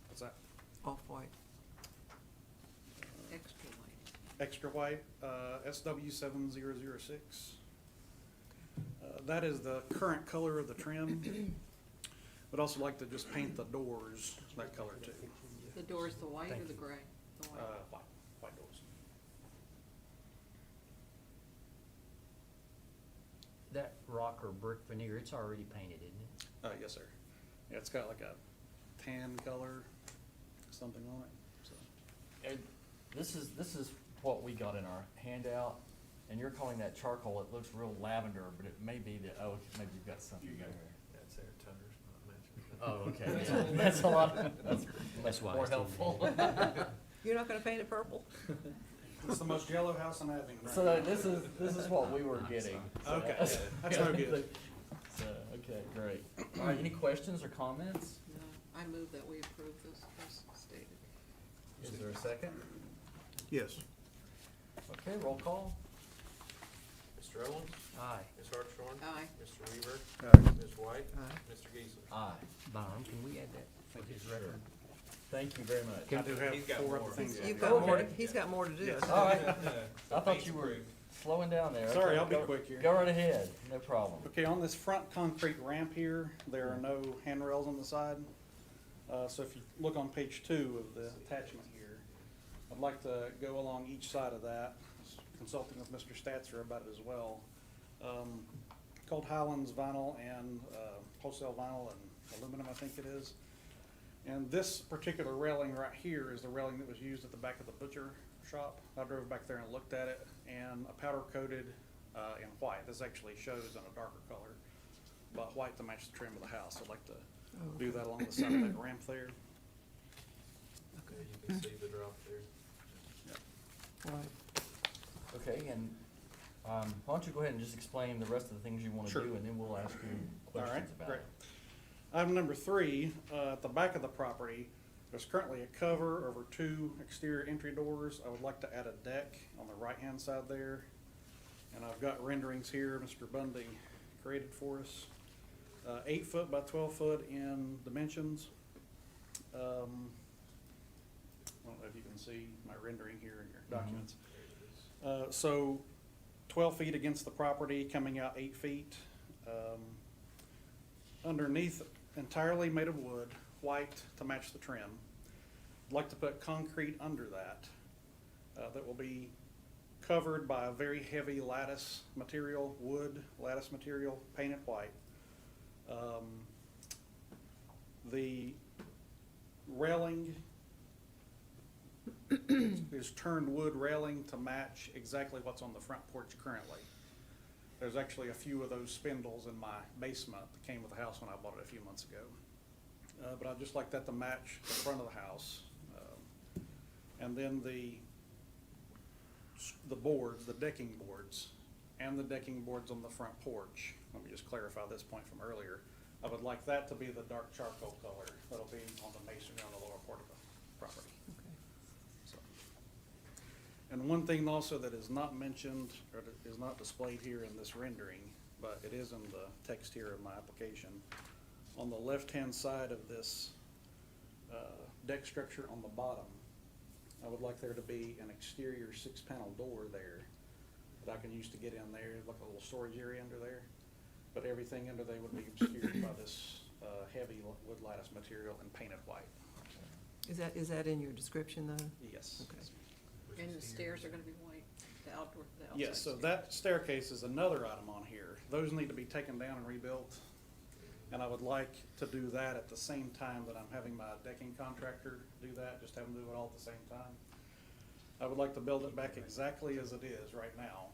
What's that? off-white. Extra light. Extra white, SW 7006. That is the current color of the trim. Would also like to just paint the doors that color too. The door's the white Thank or the you. gray? The white. White doors. That rock or brick veneer, it's already painted, isn't it? Yes, sir. Yeah, it's got like a tan color, something on it, so. And this is what we got in our handout, and you're calling that charcoal. It looks real lavender, but it may be maybe you've got something there. That's air toners, not mentioned. Oh, okay. That's a lot, that's why I more still helpful. You're not gonna paint it purple? It's the most yellow house in Abingdon. So this is what we were getting. So Okay, that's no good. So, okay, great. All right, any questions or comments? No, I move that we approve this as stated. Is there a second? Yes. Okay, roll call. Mr. Owens? Aye. Ms. Hartshorn? Aye. Mr. Weaver? Aye. Ms. White? Aye. Mr. Geisler? Aye. Byron, can we add that for his record? Thank you very much. I do have He's got 4 more. other things. You've Go got more, ahead. he's got more to do. Yes. All right. So I thought paint's you were, approved. slowing down there. Sorry, Okay, I'll be go- quick here. Go right ahead, no problem. Okay, on this front concrete ramp here, there are no handrails on the side. So if you look on page 2 of the attachment here, I'd like to go along each side of that, consulting with Mr. Statzer about it as well. Called Highlands vinyl and wholesale vinyl and aluminum, I think it is. And this particular railing right here is the railing that was used at the back of the butcher shop. I drove back there and looked at it, and a powder coated in white. This actually shows in a darker color, but white to match the trim of the house. I'd like to do that along the side of that ramp there. Okay, you can see the drop there. Right. Okay, and why don't you go ahead and just explain the rest of the things you want to Sure. do, and then we'll ask you All right, questions about great. it. Item number 3, at the back of the property, there's currently a cover over 2 exterior entry doors. I would like to add a deck on the right-hand side there. And I've got renderings here Mr. Bundy created for us. 8 foot by 12 foot in dimensions. I don't know if you can see my rendering here in your documents. So 12 feet against the property, coming out 8 feet. Underneath, entirely made of wood, white to match the trim. I'd like to put concrete under that, that will be covered by a very heavy lattice material, wood lattice material, painted white. The railing is turned wood railing to match exactly what's on the front porch currently. There's actually a few of those spindles in my basement that came with the house when I bought it a few months ago. But I'd just like that to match the front of the house. And then the boards, the decking boards, and the decking boards on the front porch, let me just clarify this point from earlier. I would like that to be the dark charcoal color that'll be on the masonry on the lower part of the property. So. And one thing also that is not mentioned, or that is not displayed here in this rendering, but it is in the text here of my application. On the left-hand side of this deck structure on the bottom, I would like there to be an exterior 6-panel door there that I can use to get in there, like a little storage area under there. But everything under there would be obscured by this heavy wood lattice material and painted white. Is that in your description though? Yes. Okay. And the stairs are gonna be white, the outdoor, the outside. Yes, so stairs. that staircase is another item on here. Those need to be taken down and rebuilt. And I would like to do that at the same time that I'm having my decking contractor do that, just have them do it all at the same time. I would like to build it back exactly as it is right now.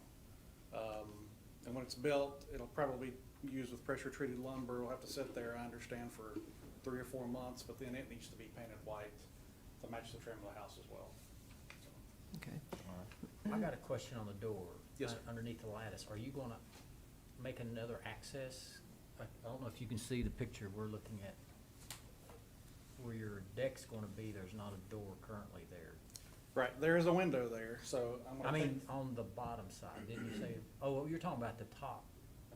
And when it's built, it'll probably be used with pressure treated lumber. It'll have to sit there, I understand, for 3 or 4 months, but then it needs to be painted white to match the trim of the house as well. Okay. I got a question on the door. Yes, sir. Underneath the lattice, are you gonna make another access? I don't know if you can see the picture we're looking at. Where your deck's gonna be, there's not a door currently there. Right, there is a window there, so I'm gonna I take. mean, on the bottom side, didn't you say, oh, you're talking about the top.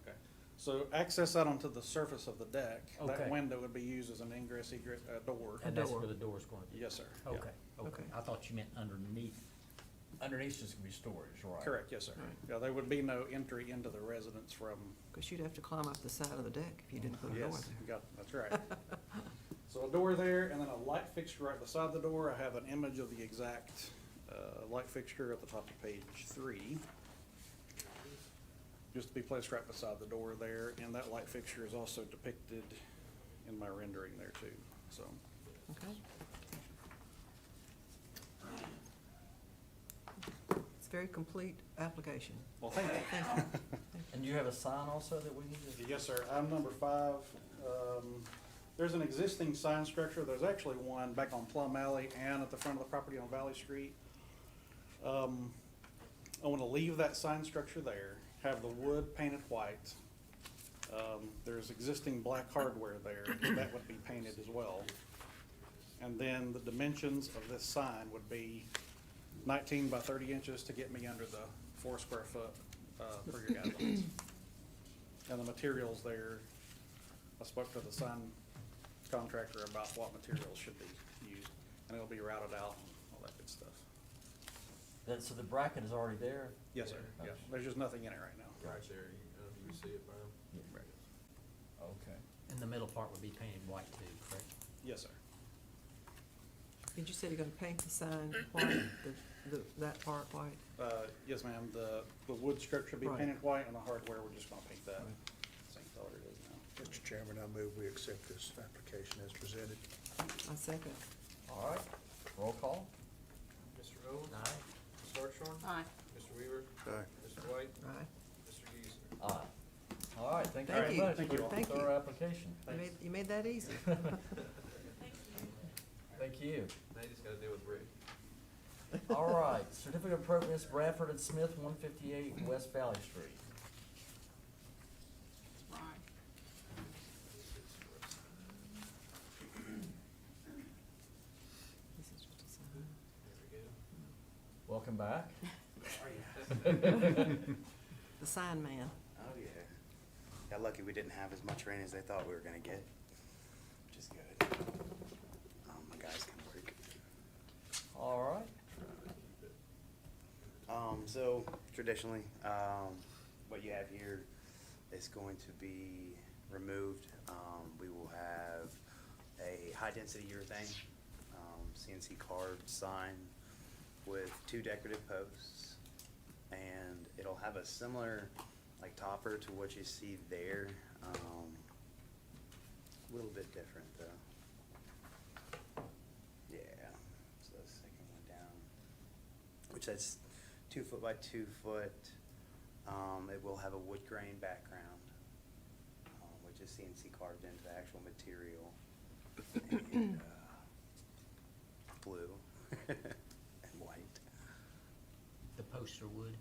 Okay, so access out onto the surface of the deck. That Okay. window would be used as an ingress egress, door. And that's door. where the door's gonna be? Yes, sir. Yeah. Okay, okay. Okay. I thought you meant underneath. Underneath is gonna be storage, right? Correct, yes, sir. Yeah, there would be no entry into the residence from. Because you'd have to climb up the side of the deck if you didn't put a door Yes, there. you got, that's right. So a door there, and then a light fixture right beside the door. I have an image of the exact light fixture at the top of page 3. Just to be placed right beside the door there, and that light fixture is also depicted in my rendering there too, so. Okay. It's a very complete application. Well, thank you. Thank you. And you have a sign also that we need to? Yes, sir. Item number 5, there's an existing sign structure. There's actually one back on Plum Alley and at the front of the property on Valley Street. I want to leave that sign structure there, have the wood painted white. There's existing black hardware there, that would be painted as well. And then the dimensions of this sign would be 19 by 30 inches to get me under the 4 square foot per your guidelines. And the materials there, I spoke to the sign contractor about what materials should be used, and it'll be routed out and all that good stuff. So the bracket is already there? Yes, sir, yeah, there's just nothing in it right now. Right there, you see it, Byron? Okay. And the middle part would be painted white too, correct? Yes, sir. Did you say you're gonna paint the sign white, that part white? Yes, ma'am, the wood structure will be Right. painted white, and the hardware, we're just gonna paint that same color it is now. Mr. Chairman, I move we accept this application as presented. I second. All right, roll call? Mr. Owens? Aye. Ms. Hartshorn? Aye. Mr. Weaver? Aye. Mr. White? Aye. Mr. Geezer? Aye. All right, thank you Thank very you. much Thank you for all. Thank for you. our application. You made that easy. Thank you. Now you just gotta deal with Rick. All right, certificate of appropriateness, Bradford and Smith, 158 West Valley Street. Right. This is just a sign. There we go. Welcome back. The sign man. Oh, yeah. Got lucky we didn't have as much rain as they thought we were gonna get, which is good. My guys can work. All right. So traditionally, what you have here is going to be removed. We will have a high-density urethane, CNC carved sign with 2 decorative posts. And it'll have a similar, like, topper to what you see there. A little bit different, though. Yeah, so the second one down, which that's 2 foot by 2 foot. It will have a wood grain background, which is CNC carved into the actual material. And, blue and white. The poster wood?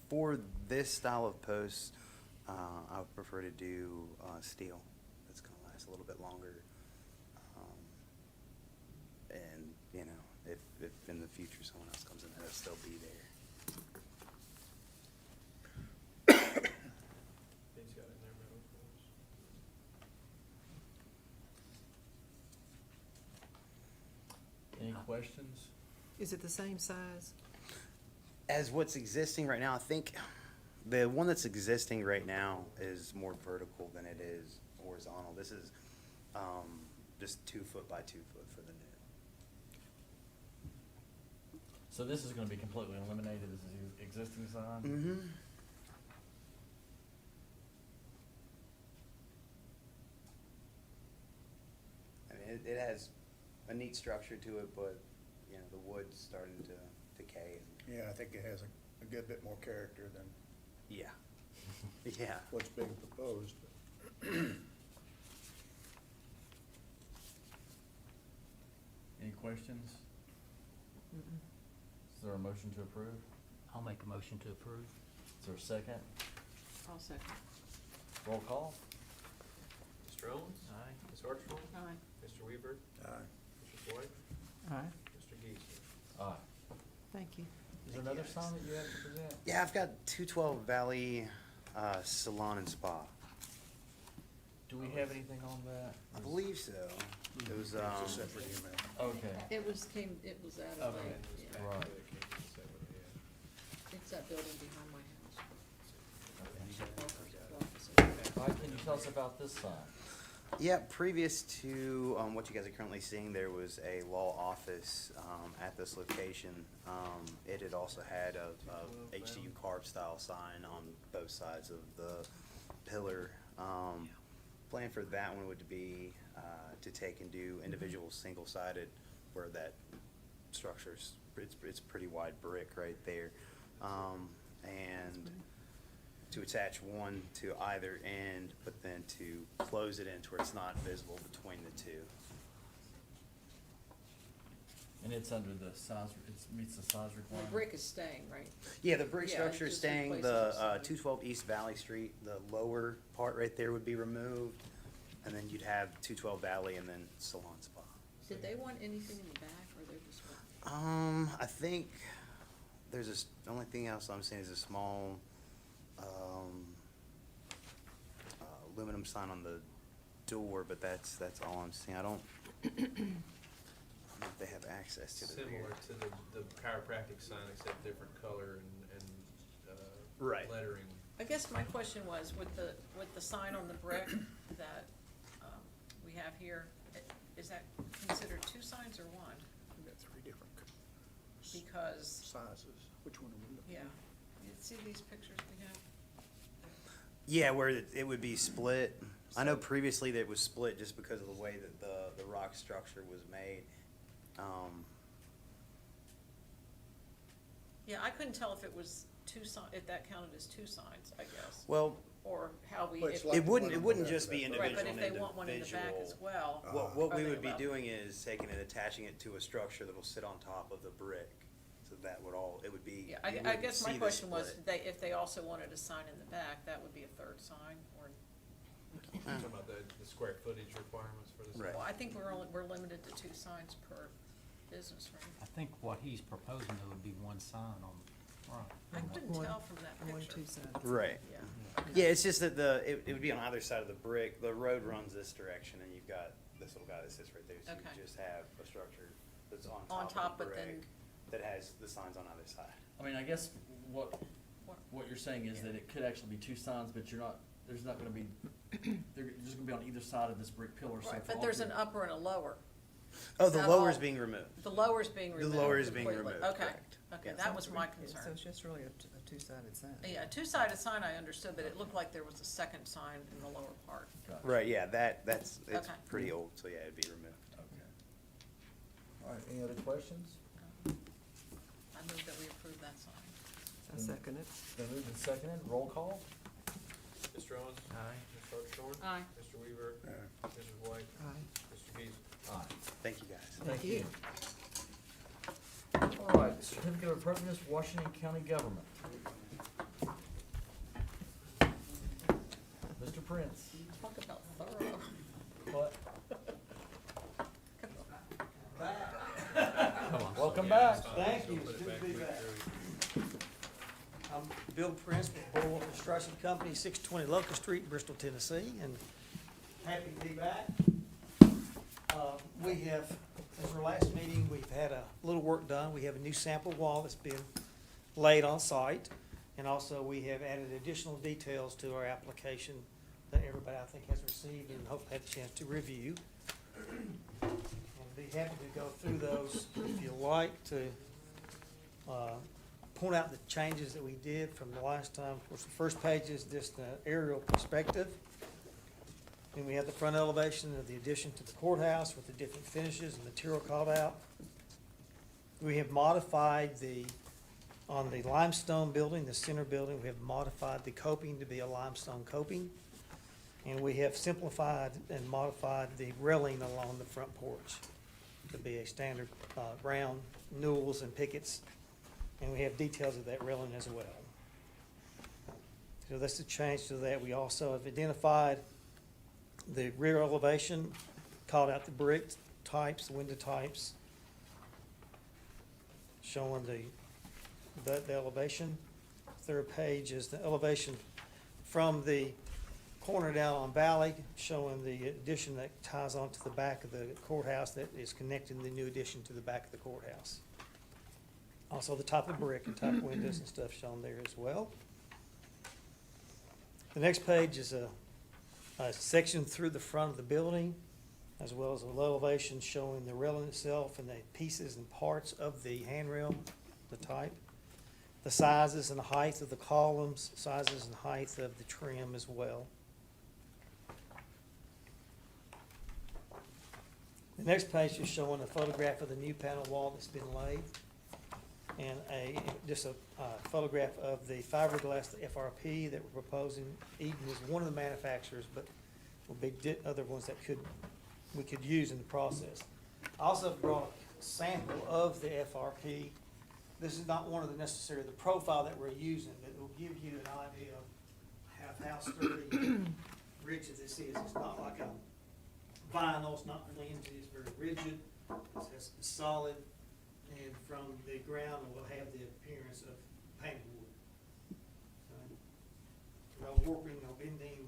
For this style of post, I would prefer to do steel. That's gonna last a little bit longer. And, you know, if in the future someone else comes in, it'll still be there. He's got it in there, middle for us. Any questions? Is it the same size? As what's existing right now, I think the one that's existing right now is more vertical than it is horizontal. This is just 2 foot by 2 foot for the new. So this is gonna be completely eliminated as the existing sign? Mm-hmm. I mean, it has a neat structure to it, but, you know, the wood's starting to decay. Yeah, I think it has a good bit more character than Yeah. Yeah. what's being proposed. Any questions? Is there a motion to approve? I'll make a motion to approve. Is there a second? I'll second. Roll call? Mr. Owens? Aye. Ms. Hartshorn? Aye. Mr. Weaver? Aye. Mr. White? Aye. Mr. Geezer? Aye. Thank you. Is there another sign that you have to present? Yeah, I've got 212 Valley Salon and Spa. Do we have anything on that? I believe so. It was, It's a separate email. Okay, It was added Okay. late, yeah. Right. It's that building behind my house. all right, can you tell us about this sign? yeah, previous to what you guys are currently seeing, there was a law office at this location. It had also had a HDU carved style sign on both sides of the pillar. Plan for that one would be to take and do individual single-sided, where that structure's, it's pretty wide brick right there. And to attach one to either end, but then to close it in to where it's not visible between the two. And it's under the size, it meets the size The requirement? brick is staying, right? Yeah, the brick Yeah, it structure is just staying, replaces the the sign. 212 East Valley Street, the lower part right there would be removed, and then you'd have 212 Valley and then Salon Spa. Did they want anything in the back, or they just want? I think there's the only thing else I'm seeing is a small, aluminum sign on the door, but that's all I'm seeing. I don't know if they have access to the rear. Similar to the chiropractic sign, except different color and Right. lettering. I guess my question was, with the sign on the brick that, we have here, is that considered two signs or one? We've got three different Because, sizes. Which one are we looking yeah, at? you see these pictures we have? Yeah, where it would be split. I know previously that it was split just because of the way that the rock structure was made. Yeah, I couldn't tell if it was if that counted as two signs, I guess, Well, or how we. Well, it's if- like it the wouldn't, one it on the wouldn't back just of be that individual. Right, but if they want one in the back as well. What are we they would be allowed? doing is taking and attaching it to a structure that will sit on top of the brick. So that would all, it would be. Yeah, you I wouldn't guess my see the question was, split. if they also wanted a sign in the back, that would be a third sign, or, You're talking about the square footage requirements for the sign? Right. well, I think we're limited to two signs per business, right? I think what he's proposing though would be one sign on the front. I couldn't One- tell from that One, picture. two sides. Right. Yeah. Yeah, it's just that it would be on either side of the brick. The road runs this direction, and you've got this little guy that sits right there. So Okay. you just have a structure that's on On top top, of the but then- brick that has the signs on either side. I mean, I guess what you're saying is that it could actually be two signs, but there's not gonna be, they're just gonna be on either side of this brick pillar, so. Right, for but all there's three- an upper and a lower. Oh, Is the that lower is all? being removed. The lower's being The removed. lower is being completely. removed, Okay, correct. okay, Yes. that was my So concern. it's just really a two-sided sign. Yeah, a two-sided sign I understood, but it looked like there was a second sign in the lower part. Gotcha. Right, yeah, it's Okay. pretty old, so yeah, it'd be removed. Okay. All right, any other questions? I move that we approve that sign. I second it. Been moved and seconded, roll call? Mr. Owens? Aye. Ms. Hartshorn? Aye. Mr. Weaver? Mrs. White? Aye. Mr. Geisler? Aye. Thank you, guys. Thank you. All right, certificate of appropriateness, Washington County Government. Mr. Prince. Talk about thorough. What? Hold on. Welcome Yeah, back. it's fine. Thank Just you. put it It's good back to be quick back. through. I'm Bill Prince with Bullwell Construction Company, 620 Locust Street, Bristol, Tennessee, and happy to be back. We have, since our last meeting, we've had a little work done. We have a new sample wall that's been laid on site, and also we have added additional details to our application that everybody, I think, has received and hope had a chance to review. And be happy to go through those if you like to point out the changes that we did from the last time. Of course, the first page is just an aerial perspective. Then we have the front elevation of the addition to the courthouse with the different finishes and material called out. We have modified on the limestone building, the center building, we have modified the coping to be a limestone coping. And we have simplified and modified the railing along the front porch to be a standard round newels and pickets. And we have details of that railing as well. So that's a change to that. We also have identified the rear elevation, called out the brick types, the window types, showing the elevation. Third page is the elevation from the corner down on Valley, showing the addition that ties onto the back of the courthouse that is connecting the new addition to the back of the courthouse. Also the type of brick and type of windows and stuff shown there as well. The next page is a section through the front of the building, as well as a low elevation showing the railing itself and the pieces and parts of the handrail, the type. The sizes and the height of the columns, sizes and height of the trim as well. The next page is showing a photograph of the new panel wall that's been laid, and just a photograph of the fiberglass, the FRP that we're proposing. Eden is one of the manufacturers, but will be other ones that we could use in the process. I also brought a sample of the FRP. This is not one of necessarily the profile that we're using, but it will give you an idea of how sturdy, rigid this is. It's not like a vinyl, it's not flimsy, it's very rigid, it's solid, and from the ground it will have the appearance of painted wood. No warping, no bending,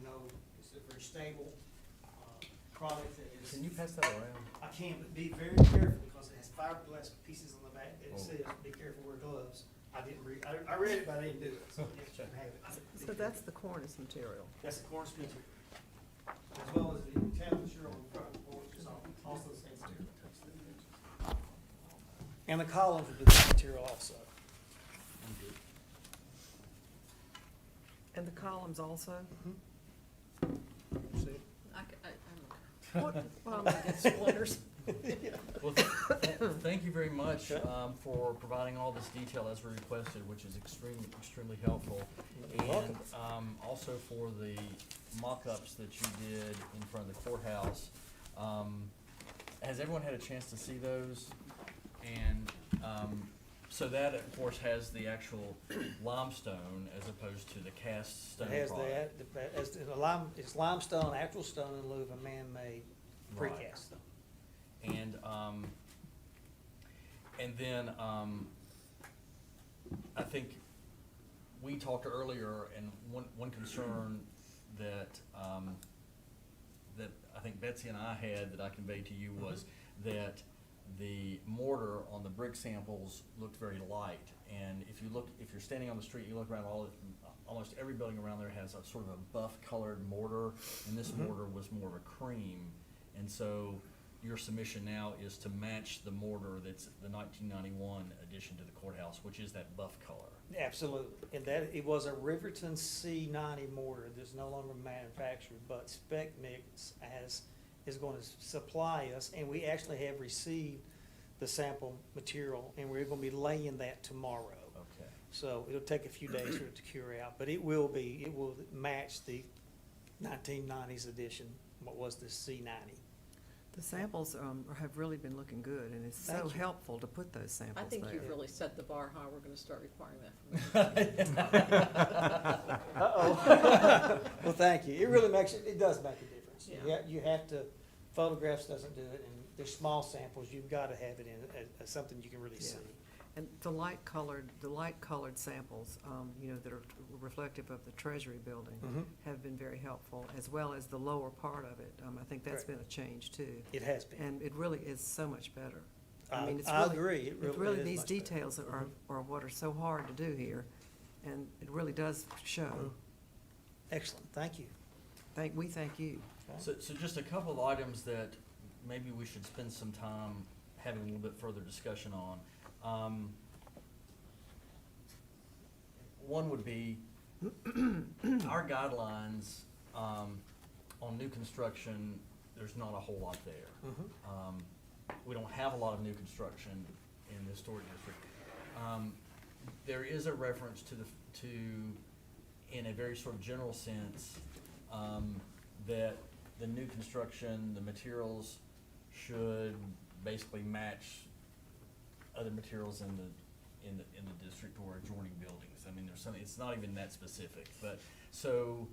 it's very stable. product that is. Can you pass that around? I can, but be very careful because it has fiberglass pieces on the back that it Oh. says, be careful, wear gloves. I didn't read, I read it, but I didn't do it, so yes, you can have it. Be So that's careful. the cornice material. That's the cornice material. As well as the metallic material on the front of the porch is also the same material. And the columns are the same material also. And the columns also? See? What, well, splinters. Well, thank you very much for providing all this detail as we requested, which is extremely helpful. You're welcome. And also for the mock-ups that you did in front of the courthouse. Has everyone had a chance to see those? And so that, of course, has the actual limestone as opposed to the cast stone It has product. it's limestone, actual stone in lieu of a man-made Right. precast stone. And then, I think we talked earlier, and one concern that, that I think Betsy and I had that I conveyed to you was that the mortar on the brick samples looked very light. And if you're standing on the street, you look around, almost every building around there has a sort of a buff colored mortar, and this mortar was more of a cream. And so your submission now is to match the mortar that's the 1991 addition to the courthouse, which is that buff color. Absolutely, and that, it was a Riverton C90 mortar that's no longer manufactured, but Spec Mix is going to supply us, and we actually have received the sample material, and we're going to be laying that tomorrow. Okay. So it'll take a few days for it to cure out, but it will match the 1990s edition, what was the C90. The samples have really been looking good, and it's so Thank you. helpful to put those I samples think there. you've really set the bar high, we're gonna start requiring that from everybody. Uh-oh. Well, thank you. It really it does make a difference. Yeah. You have to, photographs doesn't do it, and there's small samples, you've got to have it in as something you can really Yeah. see. And the light colored samples, that are reflective of the Treasury building Mhm. have been very helpful, as well as the lower part of it. I think that's Correct. been a change too. It has been. And it really is so much better. I It's I really- agree. It It's really really is these much better. details that Mhm. are what are so hard to do here, and it really does show. Mhm. Excellent, thank you. We thank you. So just a couple of items that maybe we should spend some time having a little bit further discussion on. One would be our guidelines, on new construction, there's not a whole lot there. Mhm. We don't have a lot of new construction in the historic district. There is a reference in a very sort of general sense, that the new construction, the materials should basically match other materials in the district or adjoining buildings. I mean, there's it's not even that specific, but, so,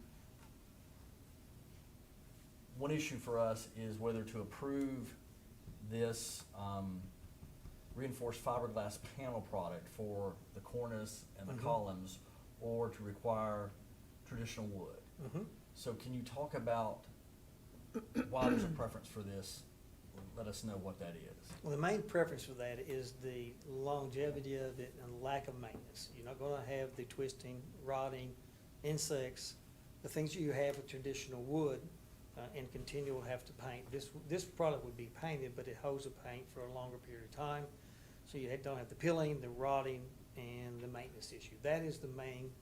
one issue for us is whether to approve this, reinforced fiberglass panel product for the cornice and the Mhm. columns, or to require traditional wood. Mhm. So can you talk about why there's a preference for this? Let us know what that is. Well, the main preference for that is the longevity of it and lack of maintenance. You're not gonna have the twisting, rotting, insects, the things you have with traditional wood, and continual have to paint. This product would be painted, but it holds the paint for a longer period of time. So you don't have the peeling, the rotting, and the maintenance issue. That is the main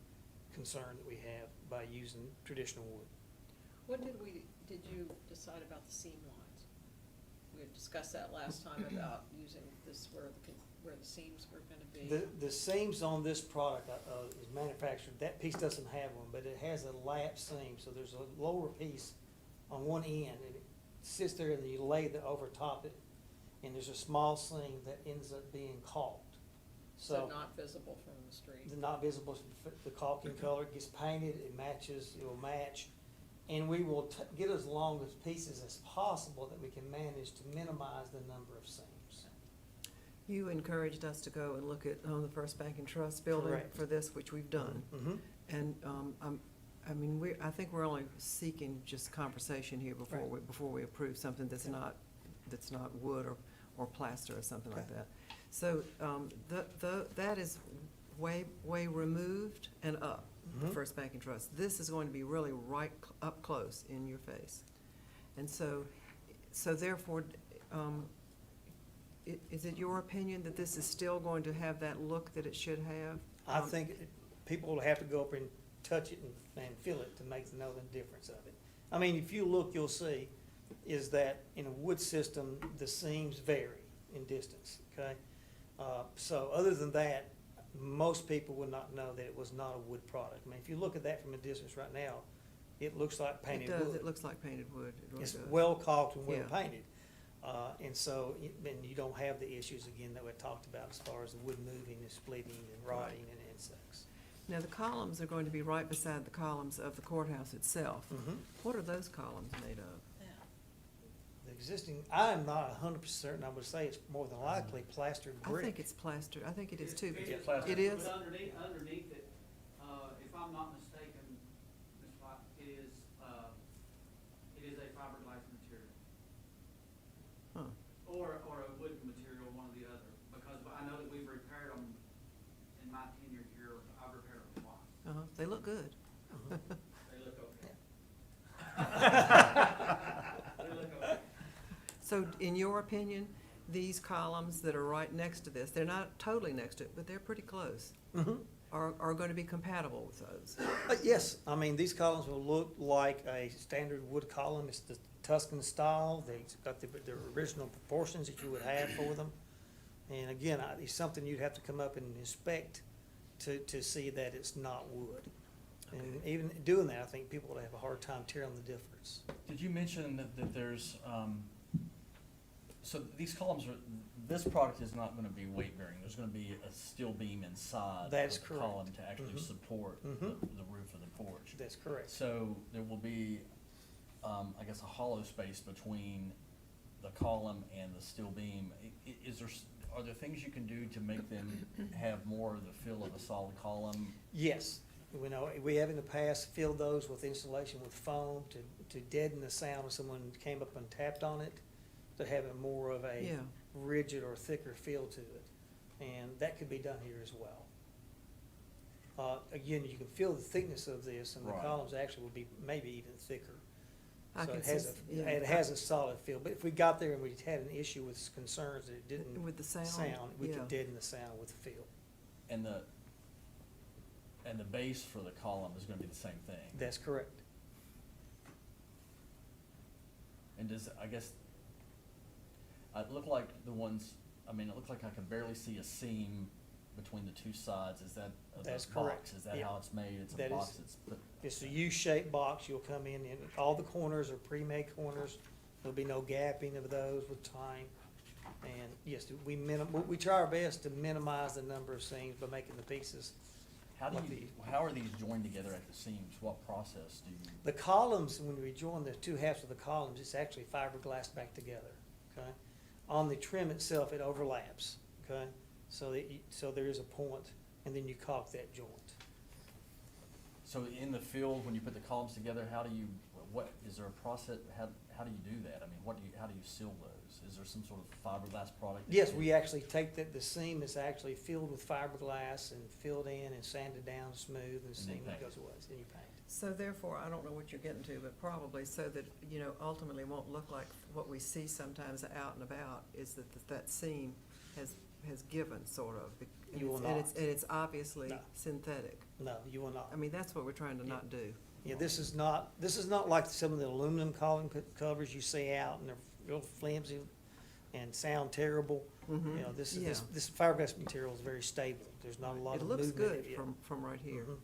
concern that we have by using traditional wood. What did you decide about the seam lines? We had discussed that last time about using this where the seams were gonna be. The seams on this product is manufactured, that piece doesn't have one, but it has a lap seam, so there's a lower piece on one end, and it sits there, and you lay over top it, and there's a small seam that ends up being caulked. So not visible from the street. They're not visible, the caulking color, it gets painted, it will match, and we will get as long as pieces as possible that we can manage to minimize the number of seams. You encouraged us to go and look at the First Bank and Trust building Correct. for this, which we've done. Mhm. And, I think we're only seeking just conversation here Right. before we approve something that's Okay. not wood or plaster or something like Okay. that. So, that is way removed and up, the Mhm. First Bank and Trust. This is going to be really right up close in your face. And so therefore, is it your opinion that this is still going to have that look that it should have? I think people will have to go up and touch it and feel it to know the difference of it. I mean, if you look, you'll see, is that in a wood system, the seams vary in distance, okay? So other than that, most people would not know that it was not a wood product. I mean, if you look at that from a distance right now, it looks like painted It wood. does, it looks like painted wood. It really It's does. well caulked and well Yeah. painted. And so, then you don't have the issues again that we talked about as far as the wood moving and splitting and rotting and insects. Now, the columns are going to be right beside the columns of the courthouse itself. What are those columns made of? The existing, I am not 100% certain, I would say it's more than likely plastered I brick. think it's plastered, I think it is too. It's plastered. It is? But underneath it, if I'm not mistaken, Ms. White, it is a fiberglass material. Huh. Or a wooden material, one or the other, because I know that we've repaired them in my tenure here, I've repaired them twice. Uh-huh, they look good. They look okay. They look okay. So in your opinion, these columns that are right next to this, they're not totally next to it, but they're pretty close, are going to be compatible with those? Yes, I mean, these columns will look like a standard wood column. It's the Tuscan style. They've got the original proportions that you would have for them. And again, it's something you'd have to come up and inspect to see that it's not wood. And even doing that, I think people would have a hard time telling the difference. Did you mention that there's, so these columns are, this product is not gonna be weight bearing, there's gonna be a steel beam inside That's of the correct. column to actually Mhm. support Mhm. the roof of the porch. That's correct. So there will be, I guess, a hollow space between the column and the steel beam. Is there, are there things you can do to make them have more of the feel of a solid column? Yes, we have in the past filled those with insulation with foam to deaden the sound when someone came up and tapped on it, to have it more of a Yeah. rigid or thicker feel to it. And that could be done here as well. Again, you can feel the thickness of this, and the Right. columns actually will be maybe even thicker. I So can it has see- yeah. it has a solid feel, but if we got there and we had an issue with concerns that it didn't With the sound? we Yeah. could deaden the sound with the feel. And the base for the column is gonna be the same thing? That's correct. And does, I guess, it looked like the ones, I mean, it looked like I could barely see a seam between the two sides. Is that of the That's box? correct. Is that Yeah. how it's made? It's a That box is- that's put, It's a U-shaped box. You'll come in and all the corners are pre-made corners. There'll be no gapping of those with time. And yes, we try our best to minimize the number of seams by making the pieces. how Like how are these joined together at the seams? What process do you? The columns, when we join the two halves of the columns, it's actually fiberglass back together, okay? On the trim itself, it overlaps, okay? So there is a point, and then you caulk that joint. So in the field, when you put the columns together, how do you, is there a process, how do you do that? I mean, how do you seal those? Is there some sort of fiberglass product? that Yes, you- we actually take the seam is actually filled with fiberglass and filled in and sanded down smooth, and the then seam paint. goes away, and you paint. So therefore, I don't know what you're getting to, but probably so that, ultimately won't look like what we see sometimes out and about, is that seam has given, sort of. and You will it's- and not. it's obviously No. synthetic. No, you will not. I mean, that's what we're trying to not do. Yeah, this is not like some of the aluminum column covers you see out, and they're real flimsy and sound terrible. Mhm. This Yeah. fiberglass material is very stable. There's not a lot It of looks movement. good in it. from right here. Mhm.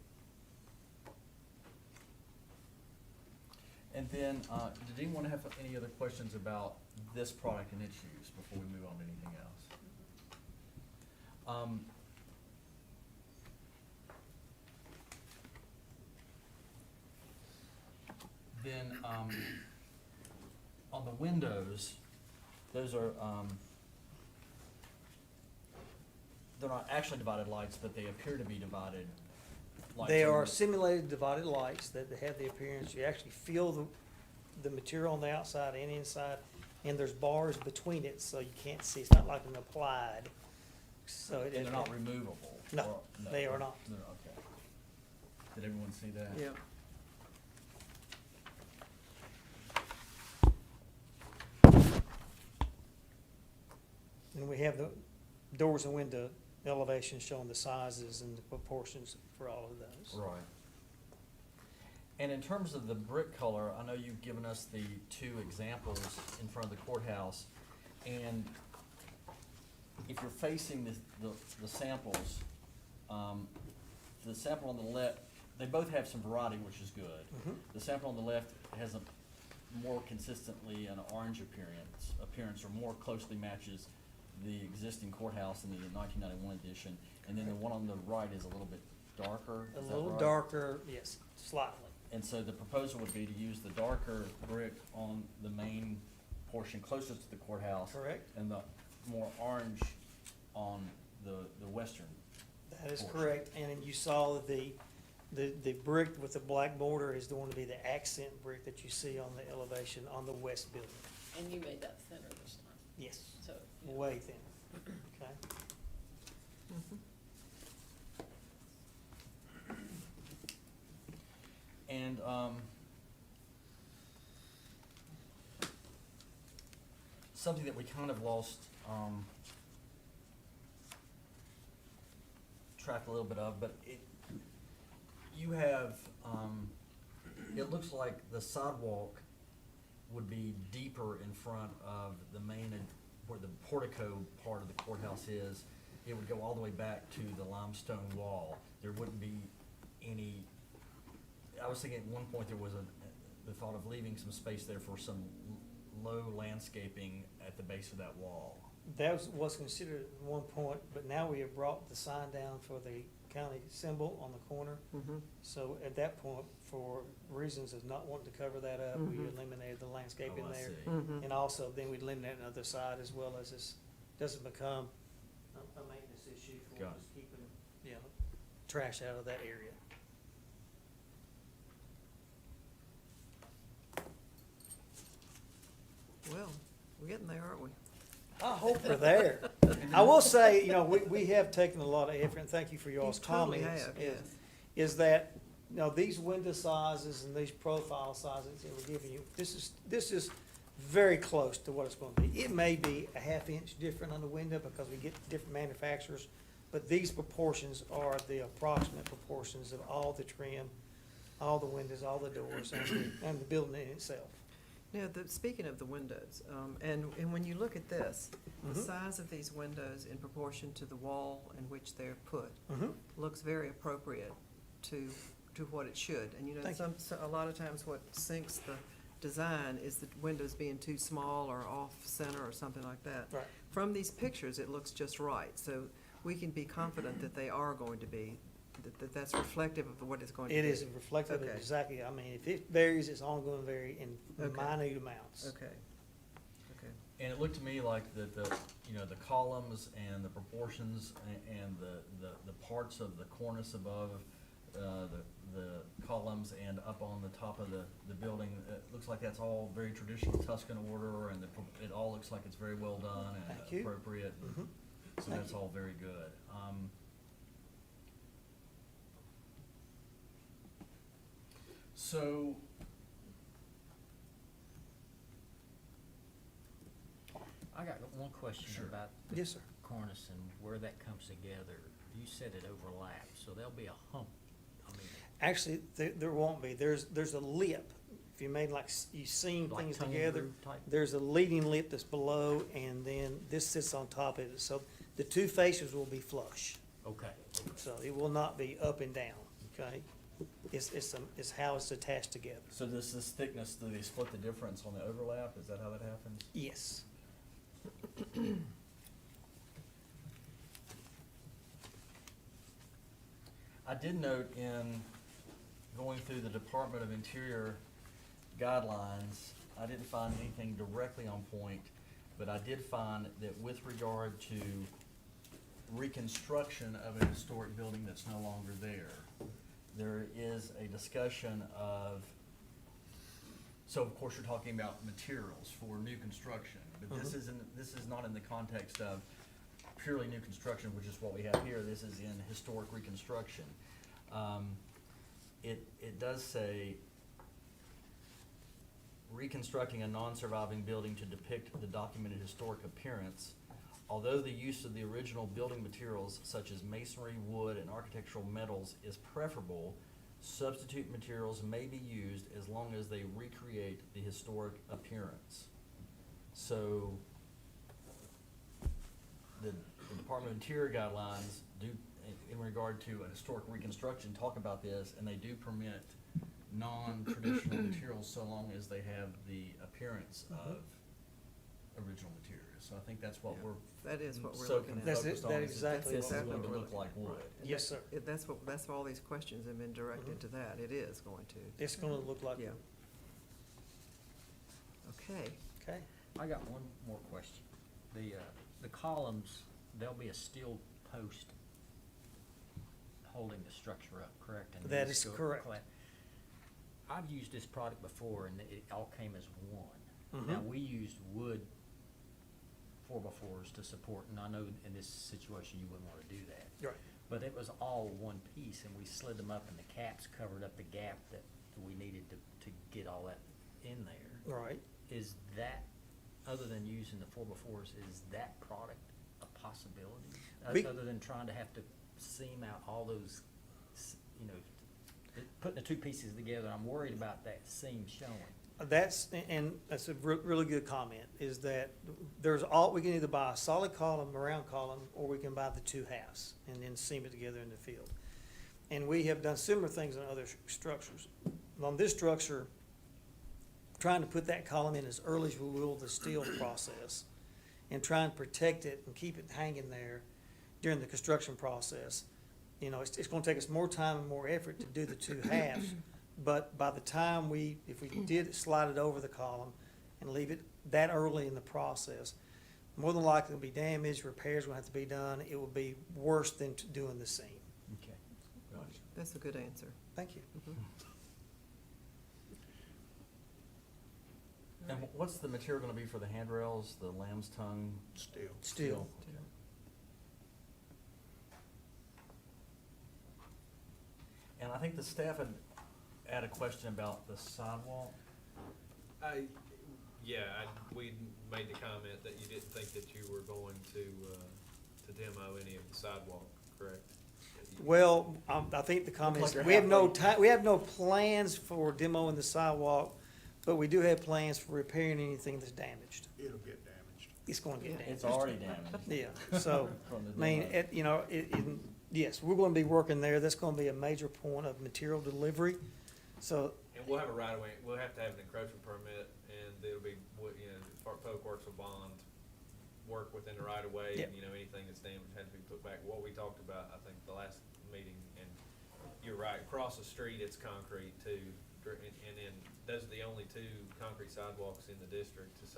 And then, did anyone have any other questions about this product and its use before we move on to anything else? Then, on the windows, those are, they're not actually divided lights, but they appear to be divided lights They on are the- simulated divided lights that have the appearance, you actually feel the material on the outside and inside, and there's bars between it, so you can't see, it's not like an applied, so it. And they're not removable? No, or- they are not. They're- Okay. Did everyone see that? Yeah. And we have the doors and window elevations showing the sizes and the proportions for all of those. Right. And in terms of the brick color, I know you've given us the two examples in front of the courthouse. And if you're facing the samples, the sample on the left, they both have some variety, which is good. Mhm. The sample on the left has a more consistently an orange appearance or more closely matches the existing courthouse in the 1991 edition. And then the one on the right is a little bit darker. A Is that little right? darker, yes, slightly. And so the proposal would be to use the darker brick on the main portion closest to the courthouse. Correct. And the more orange on the western. That is portion. correct, and then you saw the brick with the black border is going to be the accent brick that you see on the elevation on the west building. And you made that thinner this time, Yes, so. way thin, okay? And, something that we kind of lost, track a little bit of, but you have, it looks like the sidewalk would be deeper in front of the main, where the portico part of the courthouse is. It would go all the way back to the limestone wall. There wouldn't be any, I was thinking at one point there was the thought of leaving some space there for some low landscaping at the base of that wall. That was considered at one point, but now we have brought the sign down for the county symbol on the corner. Mm-hmm. So at that point, for reasons of not wanting to cover that up, we Mhm. eliminated the landscaping Oh, I there. see. Mm-hmm. And also, then we eliminate another side as well, as this doesn't become a maintenance issue for Got it. just keeping, trash out of that area. Well, we're getting there, aren't we? I hope we're there. I will say, we have taken a lot of effort, and thank you for y'all's You totally comments. have, yes. Is that, these window sizes and these profile sizes that we're giving you, this is very close to what it's gonna be. It may be a half inch different on the window because we get different manufacturers, but these proportions are the approximate proportions of all the trim, all the windows, all the doors, and the building in itself. Now, speaking of the windows, and when you look at this, the Mhm. size of these windows in proportion to the wall in which they're put Mhm. looks very appropriate to what it should. And Thank you. a lot of times what sinks the design is the windows being too small or off center or something like that. Right. From these pictures, it looks just right, so we can be confident that they are going to be, that's reflective of what it's going to be. It is reflective of Okay. exactly, if it varies, it's only gonna vary in Okay. minute amounts. Okay, okay. And it looked to me like the columns and the proportions and the parts of the cornice above, the columns and up on the top of the building, it looks like that's all very traditional Tuscan order, and it all looks like it's very well done and Thank you. appropriate. Mhm. So Thank that's you. all very good. So, I got one question Sure. about the Yes, sir. cornice and where that comes together. You said it overlaps, so there'll be a hump. Actually, there won't be. There's a lip. If you made you seam Like things tongue and together, groove type? there's a leading lip that's below, and then this sits on top of it. So the two faces will be flush. Okay. So it will not be up and down, okay? It's how it's attached together. so this thickness, do they split the difference on the overlap? Is that how that happens? Yes. I did note in going through the Department of Interior guidelines, I didn't find anything directly on point, but I did find that with regard to reconstruction of a historic building that's no longer there, there is a discussion of, so of course you're talking about materials for new construction, but this is not in the context of purely new construction, which is what we have here. This is in historic reconstruction. It does say reconstructing a non-surviving building to depict the documented historic appearance. Although the use of the original building materials such as masonry, wood, and architectural metals is preferable, substitute materials may be used as long as they recreate the historic appearance. So the Department of Interior guidelines do, in regard to a historic reconstruction, talk about this, and they do permit non-traditional materials so long as they have the appearance of original materials. So I think that's what we're That is what we're so looking at. That's it, focused on. that is exactly this is what going to we're look like wood. And Yes, sir. That's all these questions have been directed to that. It is going to. It's gonna look like, Yeah. Okay. okay, I got one more question. The columns, there'll be a steel post holding the structure up, correct? And That these is go correct. flat. I've used this product before and it all came as one. Now, Mhm. we used wood 4x4s to support, and I know in this situation you wouldn't wanna do that. right. But it was all one piece, and we slid them up, and the caps covered up the gap that we needed to get all that in there. Right. Is that, other than using the 4x4s, is that product a possibility? We- Other than trying to have to seam out all those, you know, putting the two pieces together, I'm worried about that seam showing. And that's a really good comment, is that we can either buy a solid column, a round column, or we can buy the two halves and then seam it together in the field. And we have done similar things on other structures. On this structure, trying to put that column in as early as we will the steel process and try and protect it and keep it hanging there during the construction process. You know, it's gonna take us more time and more effort to do the two halves. But by the time if we did slide it over the column and leave it that early in the process, more than likely it'll be damaged, repairs will have to be done. It will be worse than doing the seam. Okay. Gotcha. That's a good answer. Thank you. And what's the material gonna be for the handrails, the lamb's tongue? Still. Steel. Okay. And I think the staff had a question about the sidewalk. We made the comment that you didn't think that you were going to demo any of the sidewalk, correct? Well, I think the comment is, like we have no you're time, we have no plans for demoing the sidewalk, but we do have plans for repairing anything that's damaged. It'll get damaged. It's going to get Yeah. It's damaged. already damaged. Yeah, so, From the I mean, demo. yes, we're gonna be working there. That's gonna be a major point of material delivery. So, And we'll have a right of way, we'll have to have an encroachment permit, and it'll be, Public Works will bond, work within the right of way, Yep. and, anything that's damaged had to be put back. What we talked about, I think, the last meeting, and you're right, across the street, it's concrete too. And then, those are the only two concrete sidewalks in the district, it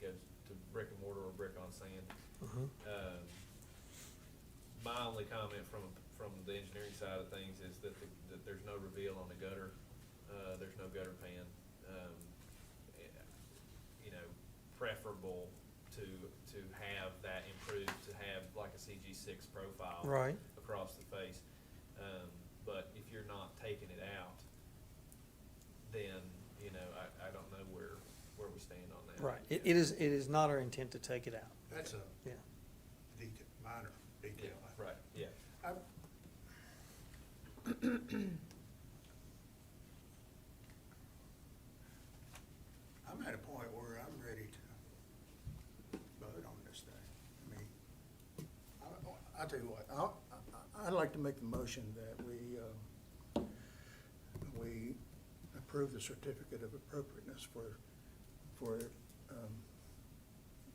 goes to brick and mortar or brick on sand. My only comment from the engineering side of things is that there's no reveal on the gutter, there's no gutter pan. Preferable to have that improved, to have like a CG6 profile. Right. Across the face. But if you're not taking it out, then, I don't know where we stand on that. right, it is not our intent to take it out. That's a Yeah. minor Yeah, detail. right, yeah. I'm at a point where I'm ready to vote on this thing. I mean, I'll tell you what, I'd like to make the motion that we approve the certificate of appropriateness for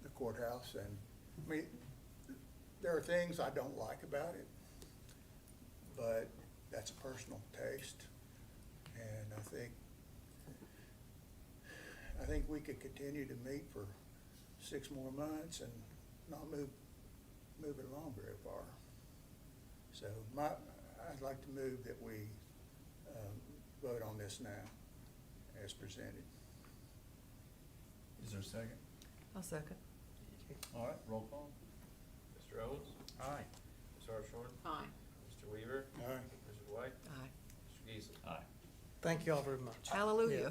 the courthouse. And, I mean, there are things I don't like about it, but that's a personal taste. And I think we could continue to meet for 6 more months and not move it along very far. So I'd like to move that we vote on this now as presented. Is there a second? I'll second. All right, roll call. Mr. Owens? Aye. Ms. Hartshorn? Aye. Mr. Weaver? All right. Mrs. White? Aye. Mr. Geeson? Aye. Thank you all very much. Hallelujah.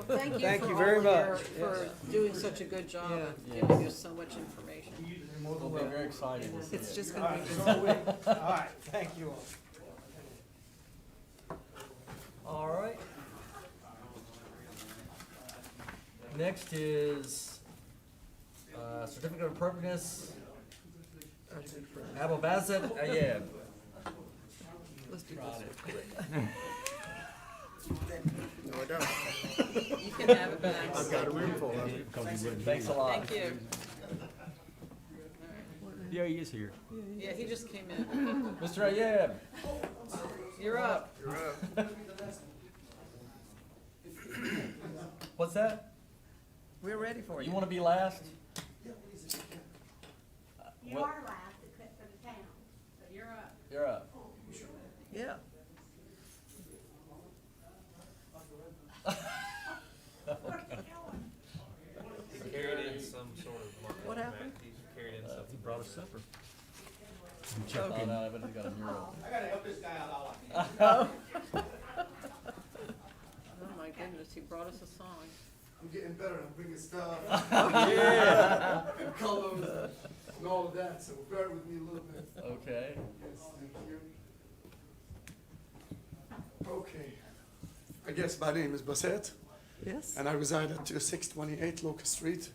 Well, thank you Thank for you all very of your, much. for doing such a good job of Yeah. giving us so much information. We'll be very excited to see It's it. just All gonna right, be. so all right, thank you all. All right. Next is, certificate of appropriateness, Abel Bassett, Ayeb. Let's do this. No, I don't. You can have it back. I've got a room full of it. Thanks a lot. Thank you. Yeah, he is here. Yeah, he just came in. Mr. Ayeb. You're up. You're up. What's that? We're ready for You you. want to be last? You Well- are last except for the town. So you're up. You're up. Yeah. He carried in some sort of. What happened? He carried in something. He brought us supper. Oh, no, but he's got a mural. I gotta help this guy out all I can. Oh my goodness, he brought us a song. I'm getting better. I'm bringing stuff Yeah. and colors and all of that. So bear with me a little bit. Okay. Yes, thank you. Okay. I guess my name is Bassett, Yes? and I reside at 628 Locust Street,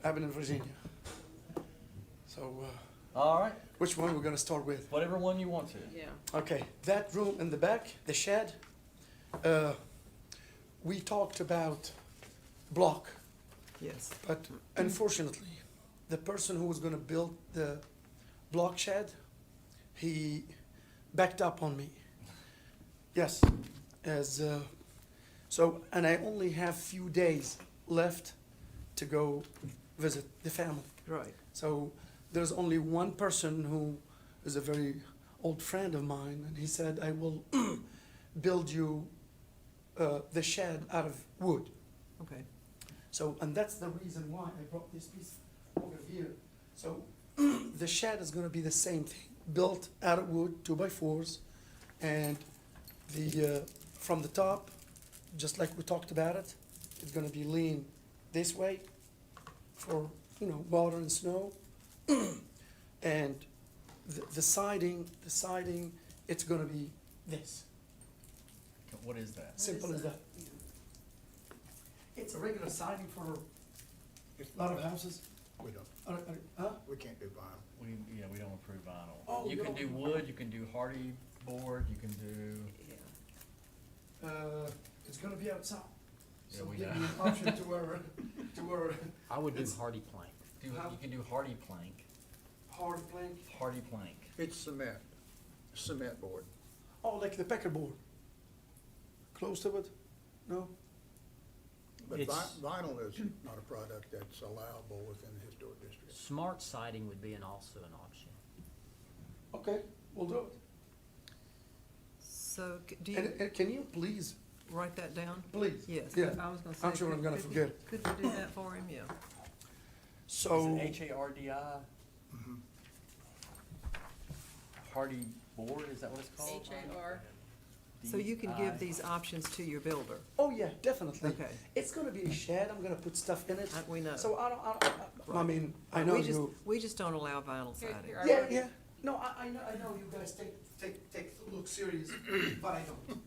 Abilene, Virginia. So, All right. which one we're gonna start with? Whatever one you want to. Yeah. Okay, that room in the back, the shed, we talked about block, Yes. but unfortunately, the person who was gonna build the block shed, he backed up on me. Yes, so, and I only have few days left to go visit the family. Right. So there's only one person who is a very old friend of mine, and he said, I will build you the shed out of wood. Okay. So, and that's the reason why I brought this piece over here. So the shed is gonna be the same thing, built out of wood, 2x4s, and the, from the top, just like we talked about it, it's gonna be lean this way for, you know, water and snow. And the siding, it's gonna be this, What is that? simple as that. It's a regular siding for a lot of houses. We don't, Huh? we can't do vinyl. We don't approve vinyl. Oh, You you can do don't- wood, you can do hardy board, you can do, It's gonna be outside. Yeah, So we give know. me an option to where I would do It's- hardy plank. you can do hardy plank, hard plank. hardy plank. It's cement board. Oh, like the peckerboard. Close to it? No? But It's- vinyl is not a product that's allowable within the historic district. Smart siding would be also an option. Okay, we'll do it. So, do And, you and can you please, write that down? please? Yes. Yeah, I was gonna say. I'm sure I'm gonna could- forget it. Could we do that for him? Yeah. So, Is it HARDI? Mhm. Hardy board, is that what it's called? HAR. So you can give these options to your builder. oh yeah, definitely. Okay. It's gonna be a shed, I'm gonna put stuff in it. We know. So I Right. mean, I know We just- you. We just don't allow vinyl Here- siding. here, I Yeah, already- yeah. No, I know you guys take a look serious, but I don't.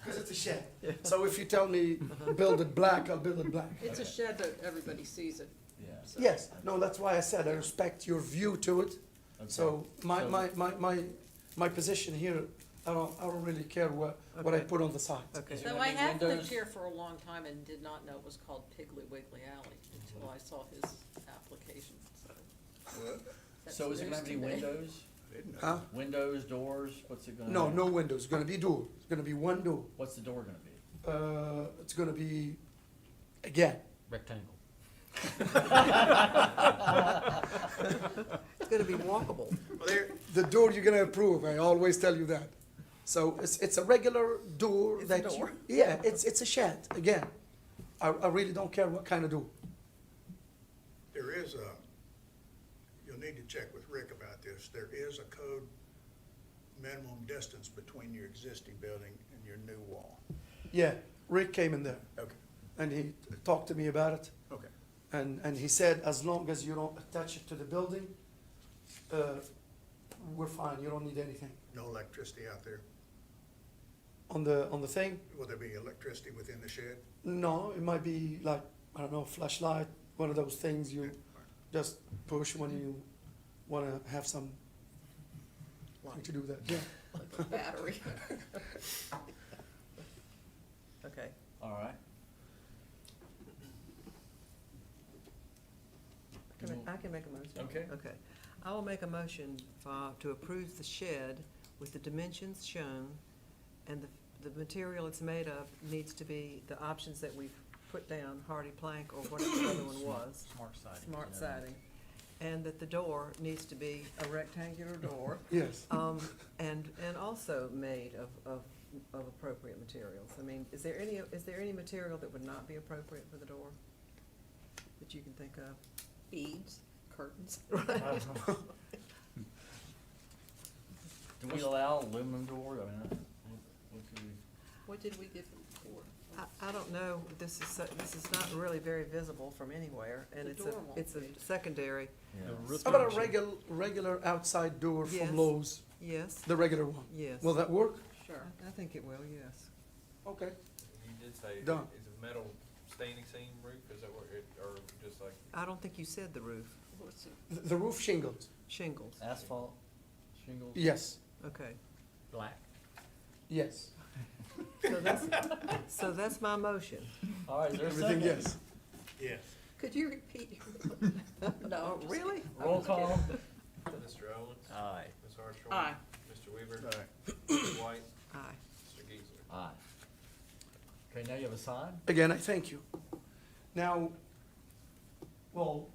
Cause it's a shed. So if you tell me build it black, I'll build it black. It's a shed that everybody sees it. Yeah. So- Yes, no, that's why I said I respect your view to it. Okay. So my, So- my position here, I don't really care what I Okay. put on the sides. Okay. Is there So gonna I be have windows? lived here for a long time and did not know it was called Piggly Wiggly Alley until I saw his application, so. that's So is it gonna have news any to me. windows? Didn't know. Huh? Windows, doors, what's it gonna? No, have? no windows, it's gonna be door, it's gonna be one door. What's the door gonna be? It's gonna be, again, Rectangle. It's gonna be walkable. the door you're gonna approve, I always tell you that. So it's a regular door It's a that door. yeah, it's a shed, again. I really don't care what kind of door. There is a, you'll need to check with Rick about this, there is a code minimum distance between your existing building and your new wall. Yeah, Rick came in there, Okay, and he talked to me about it, okay. and he said, as long as you don't attach it to the building, we're fine, you don't need anything. No electricity out there? On the thing, Will there be electricity within the shed? no, it might be like, I don't know, flashlight, one of those things you just push when you wanna have some, like to do that, yeah. Like a battery. Okay. All right. I can make a motion. Okay. Okay. I will make a motion to approve the shed with the dimensions shown, and the material it's made of needs to be the options that we've put down, hardy plank or whatever the other one was. Smart siding. Smart siding. And that the door needs to be a rectangular door, Yes. and also made of appropriate materials. I mean, is there any material that would not be appropriate for the door that you can think of? Beads, curtains. Right. Do we allow aluminum doors? I mean, what do we? What did we get before? I don't know, this is not really very visible from anywhere, and The it's door won't it's a be. secondary, Yeah. How about a regular outside door Yes. from Lowe's, yes, the regular one? yes. Will that work? Sure. I think it will, yes. Okay. You did say, Done. is it metal standing seam roof, is that what it, or just like, I don't think you said the roof, What's it? The roof shingles, shingles, Asphalt, shingles? yes, okay. Black. yes. So that's my motion. All right, is there a Everything second? yes. Yes. Could you repeat? No, I'm just Really? kidding. I Roll was kidding. call. Mr. Owens? Aye. Ms. Hartshorn? Aye. Mr. Weaver? Mr. White? Aye. Mr. Geisler? Aye. Okay, now you have a sign? Again, I thank you. Now, well,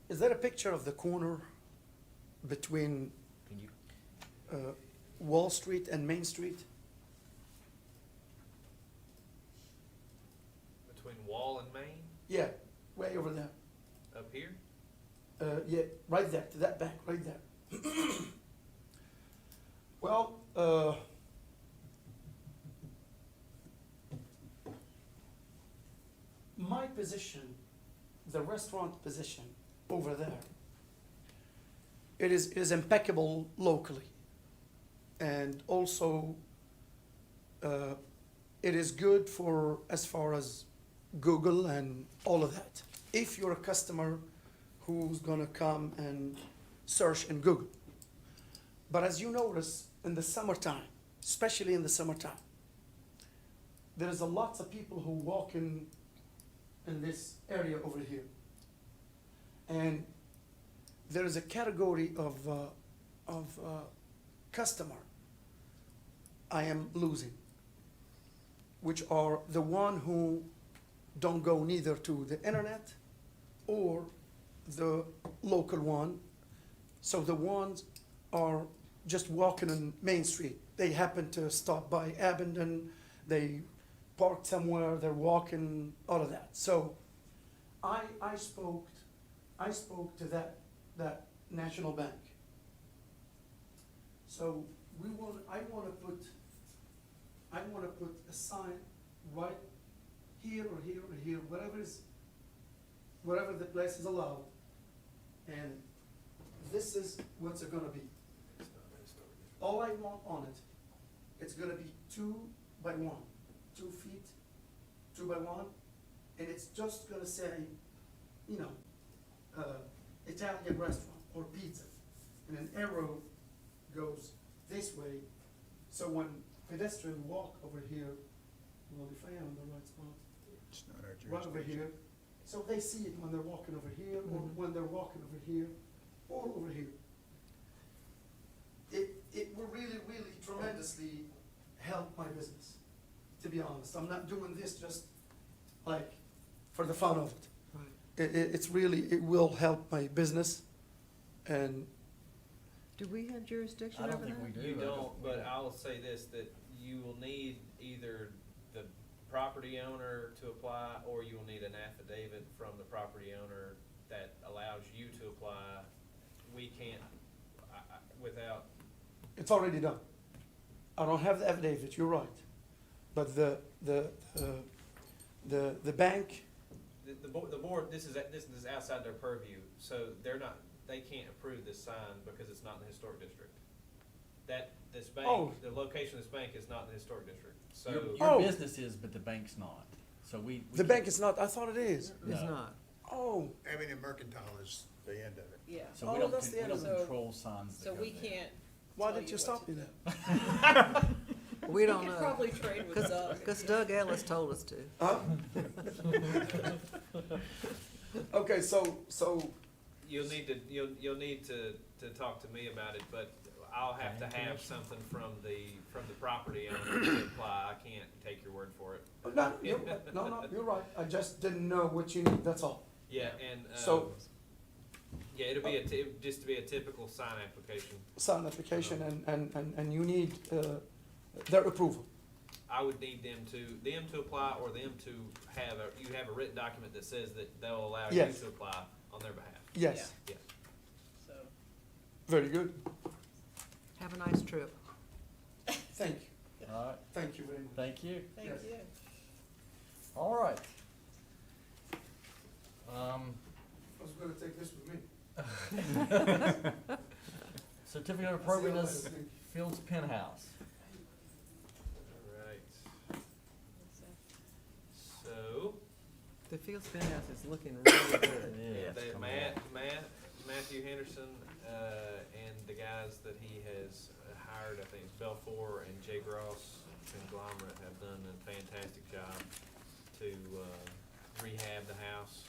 is that a picture of the corner between Can you, Wall Street and Main Street? Between Wall and Main, Yeah, way over there. up here? Yeah, right there, to that bank, right there. Well, my position, the restaurant position over there, it is impeccable locally. And also, it is good for as far as Google and all of that. If you're a customer who's gonna come and search in Google. But as you notice, in the summertime, especially in the summertime, there is a lots of people who walk in this area over here. And there is a category of customer I am losing, which are the one who don't go neither to the internet or the local one. So the ones are just walking on Main Street. They happen to stop by Abingdon, they park somewhere, they're walking, all of that. So I spoke to that National Bank. So I wanna put a sign right here or here or here, whatever the place is allowed. And this is what's it gonna be. All I want on it, it's gonna be 2 by 1, 2 feet, 2 by 1, and it's just gonna say, Italian restaurant or pizza. And an arrow goes this way, so when pedestrians walk over here, well, if I am in the right spot, It's not our right over jurisdiction. here, so they see it when they're walking over here, or when they're walking over here, or over here. It will really, really tremendously help my business, to be honest. I'm not doing this just like for the fun of it. Right. It will help my business, and Do we have jurisdiction I over don't that? think we do. You I don't, but I'll say this, that you will need either the property owner to apply, or you will need an affidavit from the property owner that allows you to apply. We can't, without, It's already done. I don't have the affidavit, you're right. But the bank, the board, this is outside their purview, so they can't approve this sign because it's not in the historic district. This bank, Oh. the location of this bank is not in the historic district, so. Your Oh. business is, but the bank's not. So we the can't- bank is not, I thought it is. It's No. not. Oh, Avenue Mercantile is the end of it. Yeah, So we Oh, don't, that's the we end don't of it. control signs that so go we there. can't. why tell didn't you what stop to me do. then? We don't You know. could probably trade with Doug. Because Doug Ellis told us to. Huh? Okay, so, You'll need to talk to me about it, but I'll have to have something from the property owner to apply. I can't take your word for it. no, you're right. I just didn't know what you need, that's all. Yeah, and, So- yeah, it'll be just to be a typical sign application. Sign application and you need, their approval. I would need them to apply, or them to you have a written document that says that they'll allow you Yes. to apply on their behalf. Yes, Yes. So, very good. Have a nice trip. Thank you. All right, Thank you very much. thank you. thank Yes. you. All right. I was gonna take this with me. Certificate of appropriateness, Fields Penthouse. All right. So, The Fields Penthouse is looking really good. Yeah. they, Matthew Henderson, and the guys that he has hired, I think it's Belfour and Jay Gross Conglomerate, have done a fantastic job to rehab the house.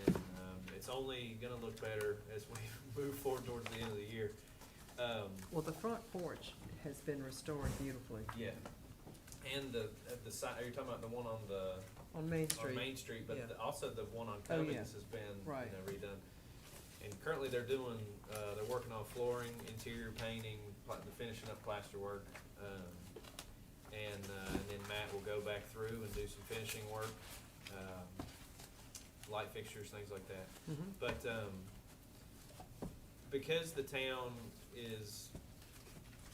And it's only gonna look better as we move forward towards the end of the year. Well, the front porch has been restored beautifully Yeah. And the side, are you talking about the one on Main on Street. Main Street, but Yeah. also the one on Oh, yeah. Cummings has been, Right. redone. And currently they're doing, they're working on flooring, interior painting, finishing up plaster work. And then Matt will go back through and do some finishing work, light fixtures, things like that. Mhm. But, because the town is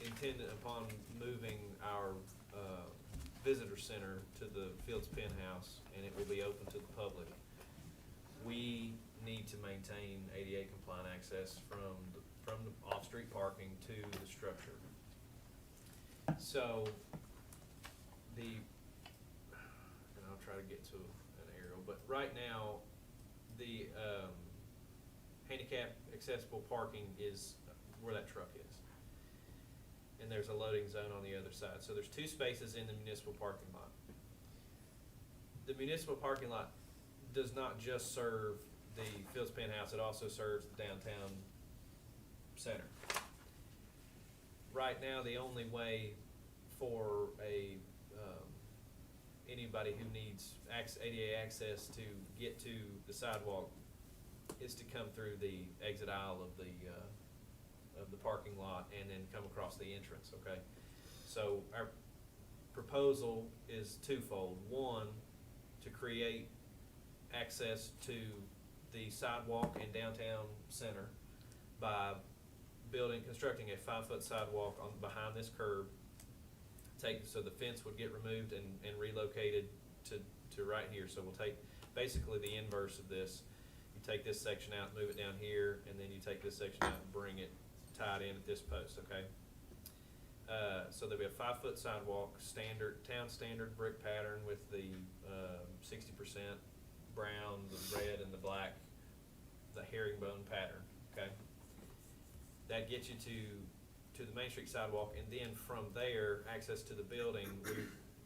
intended upon moving our, visitor center to the Fields Penthouse, and it will be open to the public, we need to maintain ADA compliant access from the off-street parking to the structure. So, and I'll try to get to an aerial, but right now, the, handicap accessible parking is where that truck is. And there's a loading zone on the other side. So there's 2 spaces in the municipal parking lot. The municipal parking lot does not just serve the Fields Penthouse, it also serves the downtown center. Right now, the only way for anybody who needs ADA access to get to the sidewalk is to come through the exit aisle of the parking lot and then come across the entrance, okay? So our proposal is twofold. One, to create access to the sidewalk and downtown center by constructing a 5-foot sidewalk behind this curb. So the fence would get removed and relocated to right here. So we'll take basically the inverse of this. You take this section out, move it down here, and then you take this section out and bring it tied in at this post, okay? So there'll be a 5-foot sidewalk, town standard brick pattern with the 60% brown, the red, and the black, the herringbone pattern, okay? That gets you to the Main Street sidewalk, and then from there, access to the building,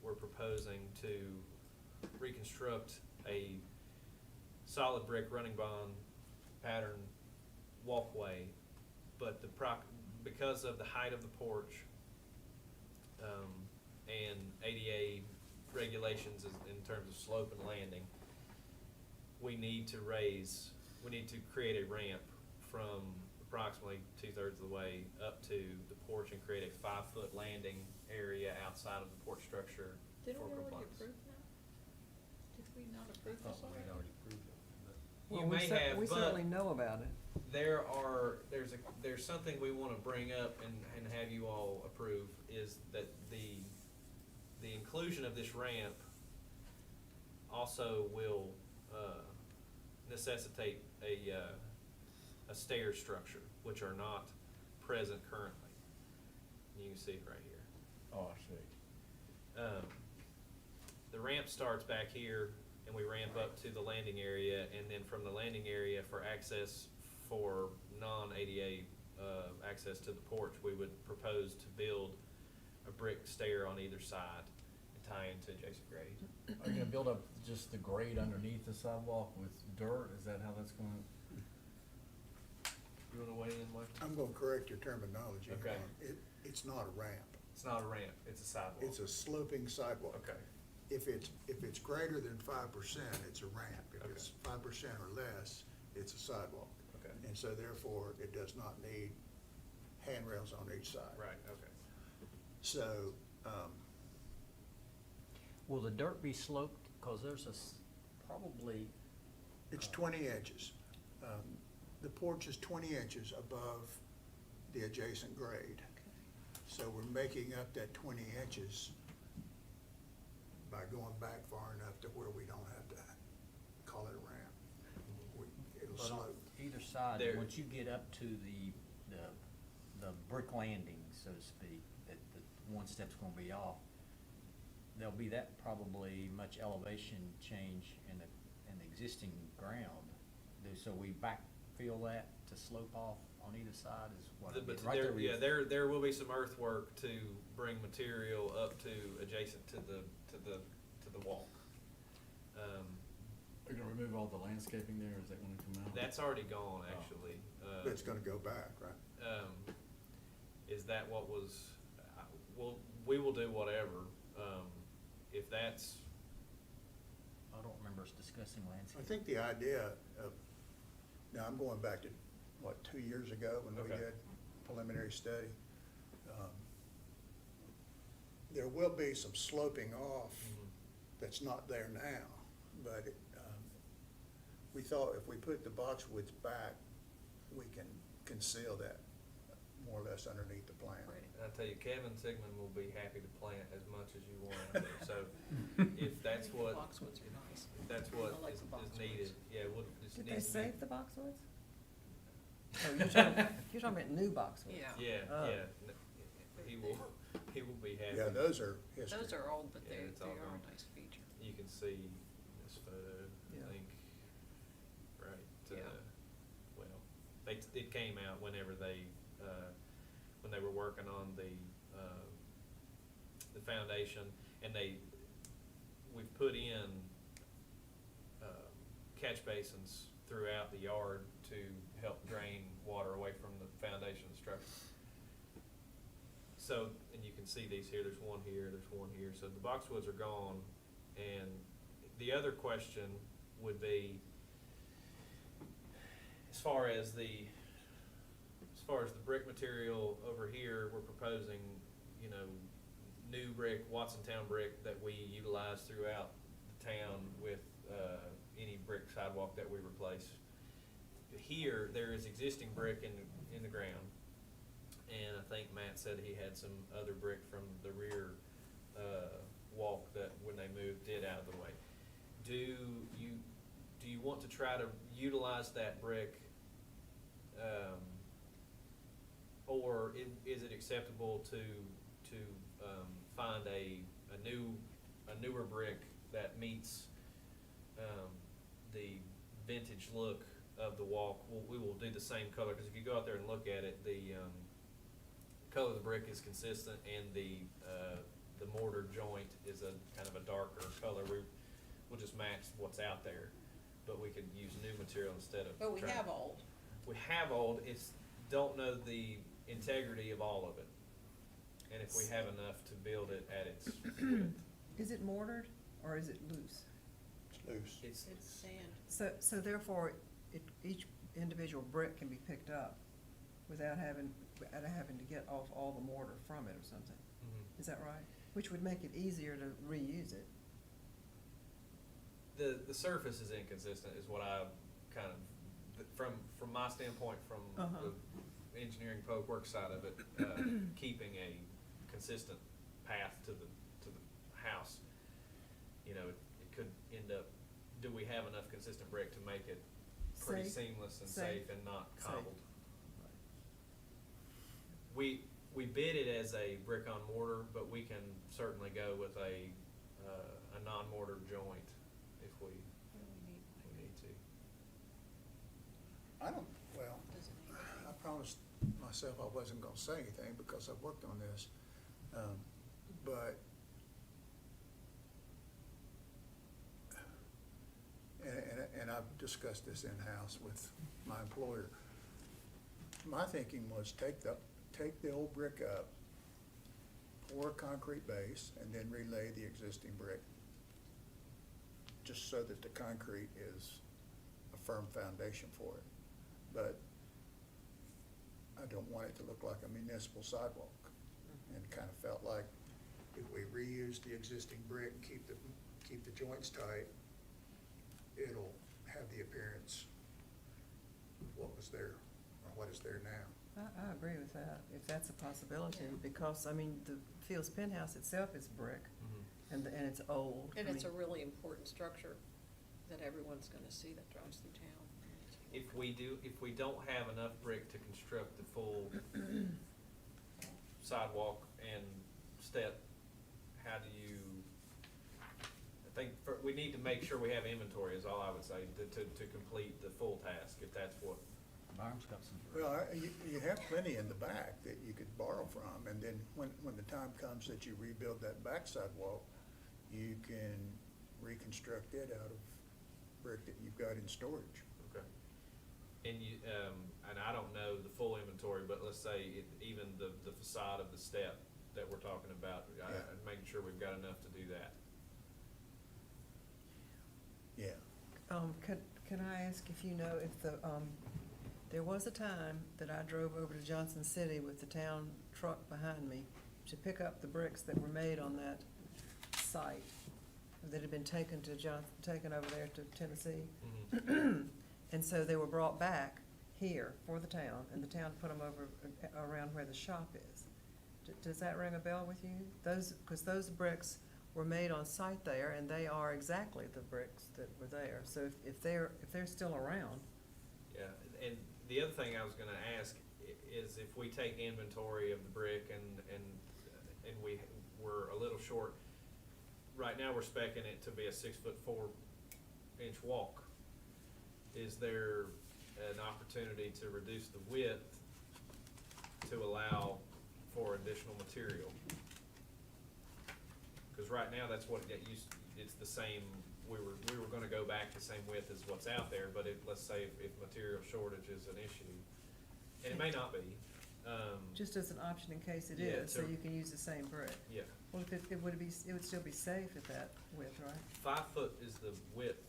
we're proposing to reconstruct a solid brick running bond pattern walkway, but because of the height of the porch, and ADA regulations in terms of slope and landing, we need to create a ramp from approximately 2/3 of the way up to the porch and create a 5-foot landing area outside of the porch structure for Didn't we already compliance. approve that? Did we not approve Thought this we'd already? already approved it, but You Well, may have, we but certainly know about it. there's something we wanna bring up and have you all approve, is that the inclusion of this ramp also will, necessitate a stair structure, which are not present currently. You can see it right here. Oh, I see. The ramp starts back here, and we ramp up to the landing area, and then from the landing area for access for non-ADA, access to the porch, we would propose to build a brick stair on either side and tie into adjacent grade. Are you gonna build up just the grade underneath the sidewalk with dirt? Is that how that's going? You wanna weigh in, Mike? I'm gonna correct your terminology. Okay. It's not a ramp. It's not a ramp, it's a sidewalk. It's a sloping sidewalk. Okay. If it's greater than 5%, it's a ramp. If Okay. it's 5% or less, it's a sidewalk. Okay. And so therefore, it does not need handrails on each side. Right, okay. So, will the dirt be sloped? Cause there's probably, it's 20 inches. The porch is 20 inches above the adjacent grade. So we're making up that 20 inches by going back far enough to where we don't have to call it a ramp. It'll but on slope. either side, There- once you get up to the brick landing, so to speak, that the one step's gonna be off, there'll be that probably much elevation change in the existing ground. So we backfill that to slope off on either side is what I But get, right there. yeah, there will be some earthwork to bring material up to adjacent to the walk. Are you gonna remove all the landscaping there, or is that gonna come out? That's already gone, actually. It's gonna go back, right? Is that what was, we will do whatever, if that's, I don't remember us discussing landscape. I think the idea of, now I'm going back to, 2 years ago when we Okay. did preliminary study. There will be some sloping off that's not there now, but we thought if we put the boxwoods back, we can conceal that more or less underneath the plant. I tell you, Kevin Sigmund will be happy to plant as much as you want out there, so if that's what, Boxwoods are nice. if that's what I like is the is boxwoods. needed, yeah, what is Did needs they to be. save the boxwoods? Oh, you're talking about new boxwoods? Yeah. Yeah, Oh. yeah, he will be happy. Yeah, those are history. Those are old, but Yeah, they it's are all a gone. nice feature. You can see this photo, Yeah. I think, right, Yeah. well, it came out whenever they were working on the foundation, and we've put in, catch basins throughout the yard to help drain water away from the foundation of the structure. So, and you can see these here, there's one here, so the boxwoods are gone, and the other question would be, as far as the brick material over here, we're proposing, new brick, Watsontown brick that we utilize throughout the town with, any brick sidewalk that we replace. Here, there is existing brick in the ground, and I think Matt said he had some other brick from the rear, walk that when they moved it out of the way. Do you want to try to utilize that brick, or is it acceptable to find a newer brick that meets, the vintage look of the walk? We will do the same color, because if you go out there and look at it, the color of the brick is consistent, and the mortar joint is a kind of a darker color. We'll just match what's out there, but we could use new material instead of. But we trying- have old. We have old, don't know the integrity of all of it, and if we have enough to build it at its width. Is it mortared or is it loose? It's loose. It's sand. So therefore, each individual brick can be picked up without having to get off all the mortar from it or something. Is that right? Which would make it easier to reuse it. The surface is inconsistent is what I kind of, from my standpoint, from Uh-huh. the engineering public works side of it, keeping a consistent path to the house, you know, it could end up, do we have enough consistent brick to make it pretty Safe. seamless and Safe. safe and not Safe. cobbled? We bid it as a brick on mortar, but we can certainly go with a non-mortar joint if we need to. I don't, well, I promised myself I wasn't gonna say anything because I've worked on this. But, and I've discussed this in-house with my employer. My thinking was take the old brick up, pour a concrete base, and then relay the existing brick, just so that the concrete is a firm foundation for it. But I don't want it to look like a municipal sidewalk, and kind of felt like if we reuse the existing brick and keep the joints tight, it'll have the appearance of what was there, or what is there now. I agree with that, if that's a possibility, because, I mean, the Fields Penthouse itself is brick, and it's old. And I it's a mean, really important structure that everyone's gonna see that drives through town. If we don't have enough brick to construct the full sidewalk and step, how do you, I think we need to make sure we have inventory is all I would say to complete the full task, if that's what. Byram's got some. Well, you have plenty in the back that you could borrow from, and then when the time comes that you rebuild that back sidewalk, you can reconstruct it out of brick that you've got in storage. Okay. And you, and I don't know the full inventory, but let's say even the facade of the step that we're talking about, Yeah. making sure we've got enough to do that. Yeah. Can I ask if you know if there was a time that I drove over to Johnson City with the town truck behind me to pick up the bricks that were made on that site that had been taken over there to Tennessee. And so they were brought back here for the town, and the town put them over around where the shop is. Does that ring a bell with you? Because those bricks were made on site there, and they are exactly the bricks that were there. So if they're still around. Yeah, and the other thing I was gonna ask is if we take inventory of the brick and we're a little short, right now we're speccing it to be a 6'4" walk. Is there an opportunity to reduce the width to allow for additional material? Cause right now that's what it's the same, we were gonna go back the same width as what's out there, but let's say if material shortage is an issue, and it may not be, Just as an option in case it Yeah, is, so to- you can use the same brick. yeah. Well, if it would still be safe at that width, right? 5 foot is the width,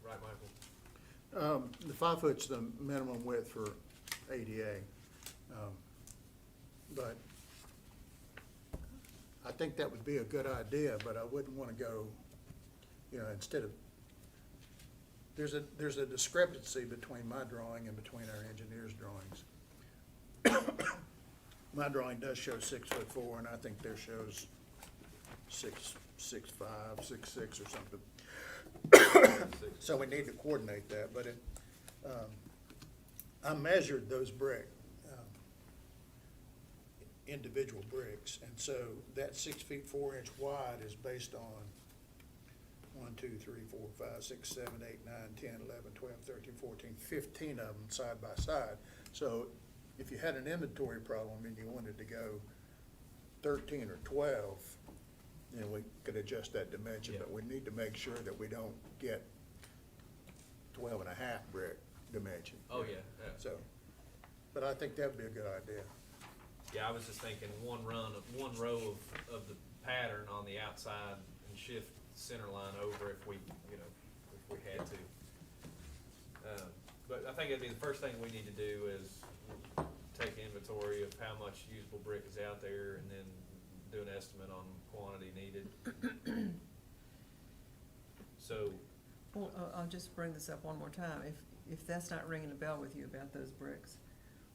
right, Michael? The 5 foot's the minimum width for ADA. But I think that would be a good idea, but I wouldn't wanna go, instead of, there's a discrepancy between my drawing and between our engineer's drawings. My drawing does show 6'4", and I think theirs shows 6'5", 6'6", or something. So we need to coordinate that, but I measured those individual bricks, and so that 6 feet 4 inch wide is based on 1, 2, 3, 4, 5, 6, 7, 8, 9, 10, 11, 12, 13, 14, 15 of them side by side. So if you had an inventory problem and you wanted to go 13 or 12, then we could adjust that dimension, but we need to make sure that we don't get 12 and a half brick dimension. Oh, yeah. So, but I think that'd be a good idea. Yeah, I was just thinking one row of the pattern on the outside and shift center line over if we had to. But I think it'd be the first thing we need to do is take inventory of how much usable brick is out there and then do an estimate on quantity needed. So, Well, I'll just bring this up one more time. If that's not ringing a bell with you about those bricks,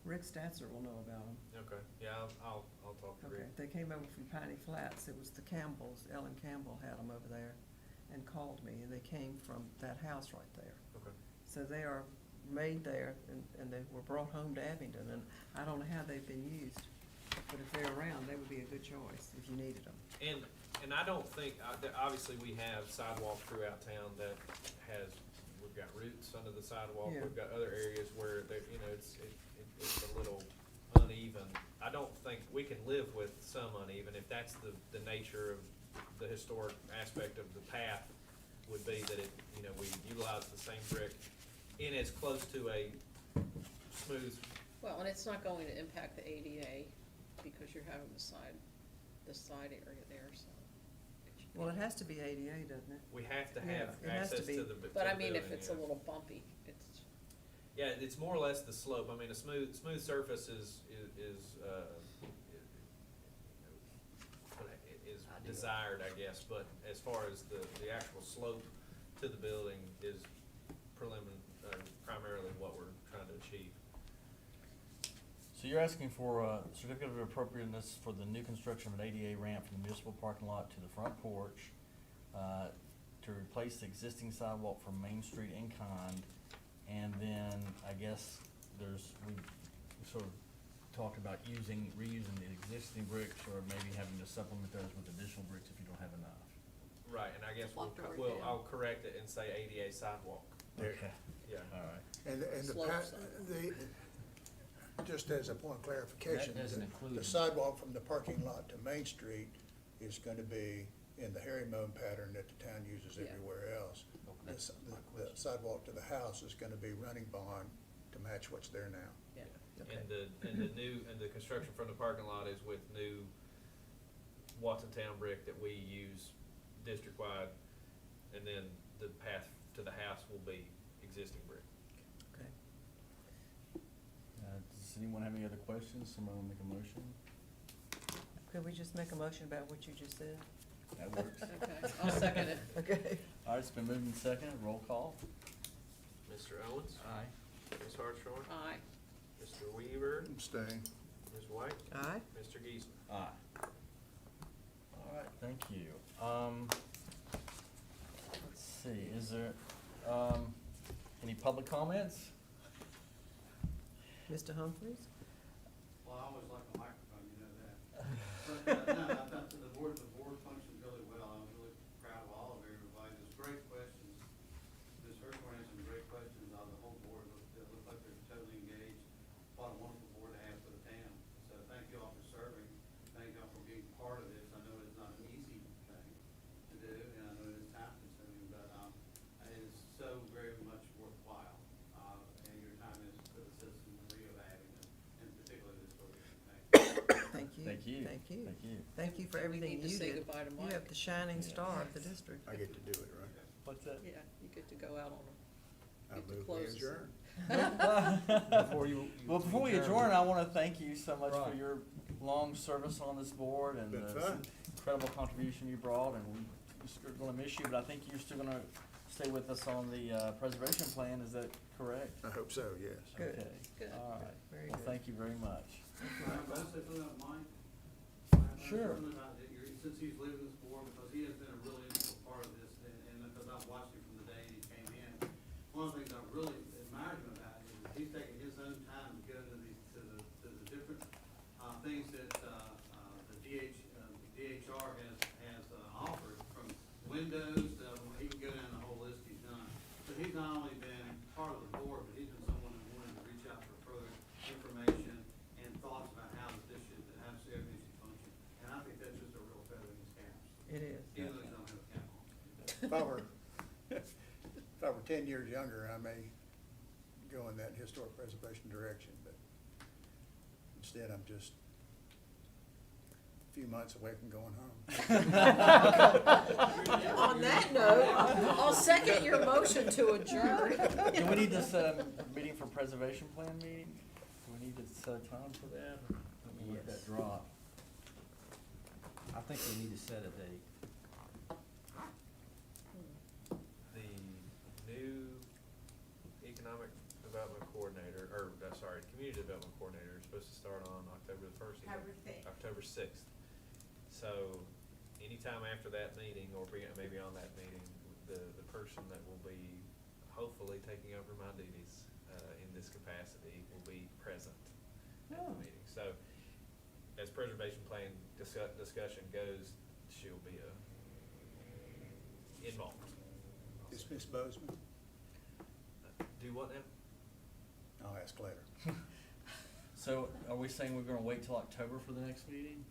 Rick Statzer will know about them. okay, yeah, I'll talk to Okay, Rick. they came over from Piney Flats. It was the Campbells, Ellen Campbell had them over there and called me, and they came from that house right there. Okay. So they are made there, and they were brought home to Abingdon, and I don't know how they've been used. But if they're around, they would be a good choice if you needed them. And I don't think, obviously, we have sidewalk throughout town that has, we've got roots under the sidewalk, Yeah. we've got other areas where there, you know, it's a little uneven. I don't think, we can live with some uneven, if that's the nature of the historic aspect of the path, would be that it, you know, we utilize the same brick in as close to a smooth. Well, and it's not going to impact the ADA because you're having the side area there, so. Well, it has to be ADA, doesn't it? We have to Yeah, have it has to access to be. the But I to the mean, if building, it's a yeah. little bumpy, it's, Yeah, it's more or less the slope. I mean, a smooth surface is desired, I guess, but as far as the actual slope to the building is primarily what we're trying to achieve. So you're asking for a certificate of appropriateness for the new construction of an ADA ramp from the municipal parking lot to the front porch, to replace the existing sidewalk from Main Street in kind, and then I guess we sort of talked about reusing the existing bricks, or maybe having to supplement those with additional bricks if you don't have enough. Right, and I guess Block the word down. I'll correct it and say ADA sidewalk. Okay. Yeah. All right. And the, Slope just as a point of clarification, That doesn't include the sidewalk from the parking lot to Main Street is gonna be in the herringbone pattern that the town uses Yeah. everywhere else. That's my The sidewalk to the house is gonna be running bond to match what's there now. yeah. Okay. And the construction from the parking lot is with new Watsontown brick that we use district-wide, and then the path to the house will be existing brick. Okay. Does anyone have any other questions? Someone wanna make a motion? Could we just make a motion about what you just said? That works. Okay, I'll second it. Okay. All right, it's been moved and seconded. Roll call. Mr. Owens? Aye. Ms. Hartshorn? Aye. Mr. Weaver? Staying. Ms. White? Aye. Mr. Geisler? Aye. All right, thank you. Let's see, is there, any public comments? Mr. Humphries? Well, I always like a microphone, you know that. But, no, I thought the board functioned really well. I was really proud of all of everybody. There's great questions. Ms. Hirschhorn has some great questions. The whole board looked like they're totally engaged. What a wonderful board to have for the town. So thank you all for serving. Thank you all for being part of this. I know it's not an easy thing to do, and I know it's time consuming, but, it is so very much worthwhile. And your time is for the citizens of Rio Abingdon, and particularly this organization. Thank you. Thank you. Thank you. Thank you. Thank you. Thank you for And we everything need to you say did. goodbye to You Mike. have the shining star of the district. I get to do it, right? What's that? Yeah, you get to go out on I Get to move close we this adjourn. Well, before we adjourn, I wanna thank you so much for Right. your long service on this board and Been the fun. incredible contribution you brought, and we're still gonna miss you, but I think you're still gonna stay with us on the, preservation plan, is that correct? I hope so, yes. Good. Okay. Good. All right, Very well, good. thank you very much. Can I say something about Mike? Sure. Something about that since he's leaving this board, because he has been a really integral part of this, and because I've watched him from the day he came in. One of the things I really admire him about is he's taking his own time to go into these, to the different, things that, the DHR has offered, from windows to, he can go down the whole list he's done. So he's not only been part of the board, but he's been someone who wanted to reach out for further information and thoughts about how everything should function. And I think that's just a real feather in his cap, It is. even though he don't have a cap on. If I were 10 years younger, I may go in that historic preservation direction, but instead I'm just a few months away from going home. On that note, I'll second your motion to adjourn. Do we need to set a meeting for preservation plan meeting? Do we need to set a time for that, or let me let that Yes. drop? I think we need to set a date. The new economic development coordinator, community development coordinator is supposed to start on October the first. October 6th. So anytime after that meeting, or maybe on that meeting, the person that will be hopefully taking over my duties in this capacity will be present at the meeting. So as preservation plan discussion goes, she'll be involved. Is Ms. Bozeman? Do what now? I'll ask later. So are we saying we're gonna wait till October for the next meeting?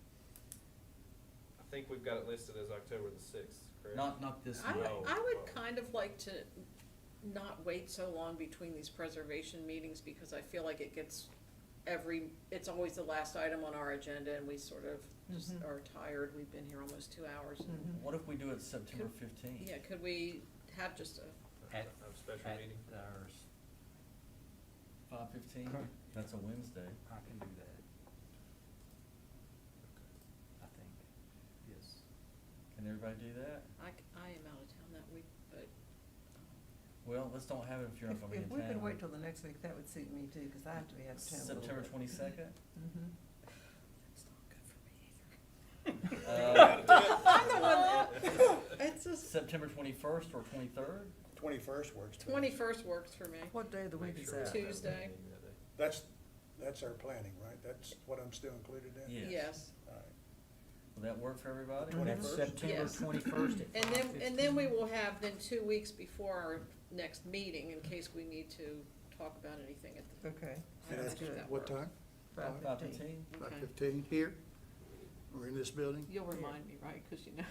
I think we've got it listed as October the 6th, correct? Not this I meeting. would, I would kind of like to not wait so long between these preservation meetings, because I feel like it gets it's always the last item on our agenda, and we sort of just are tired. We've been here almost 2 hours. and- What if we do it September 15th? Yeah, could we have just a, At, A special at meeting? our 5:15? That's a Wednesday. I can do that. I think, yes. Can everybody do that? I am out of town that week, but Well, let's don't have it if you're not gonna be in If town. we could wait till the next week, that would suit me too, because I have to be out of town. a little September bit. 22nd? Mhm. it's not good for me either. Uh, I'm the one that, it's just, September 21st or 23rd? 21st works. for me. 21st works for me. What day of the week Make is sure we that? have a Tuesday. meeting that day. That's our planning, right? That's what I'm still included in? Yes. Yes. All right. Will that work for everybody? That's 21st? September Yes. 21st at And then we will have 2 weeks before our next meeting, in case we need to talk about anything at the. Okay. I don't And think that's that what works. time? 5:15? Okay. 5:15 here? We're in this building? You'll remind me, right, because you know.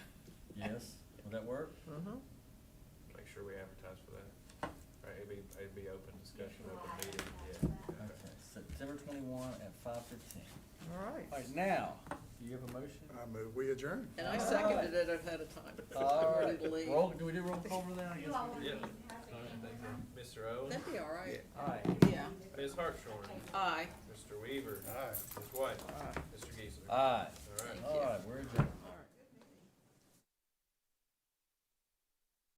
Yes. Will that work? Mm-hmm. Make sure we advertise for that. Right, it'd be open discussion, open meeting, yeah. Okay, September 21 at 5:15. All right. All right, now, do you have a motion? I move we adjourn. And I seconded it ahead of time. All I'm right. ready to leave. Do we do roll call for that? I guess we do. Yeah. Mr. Owen, That'd be all right. All right. Yeah. Ms. Hartshorn, Aye. Mr. Weaver, Aye. Ms. White, Mr. Geisler. Aye. All right. Thank All you. right, we're adjourned.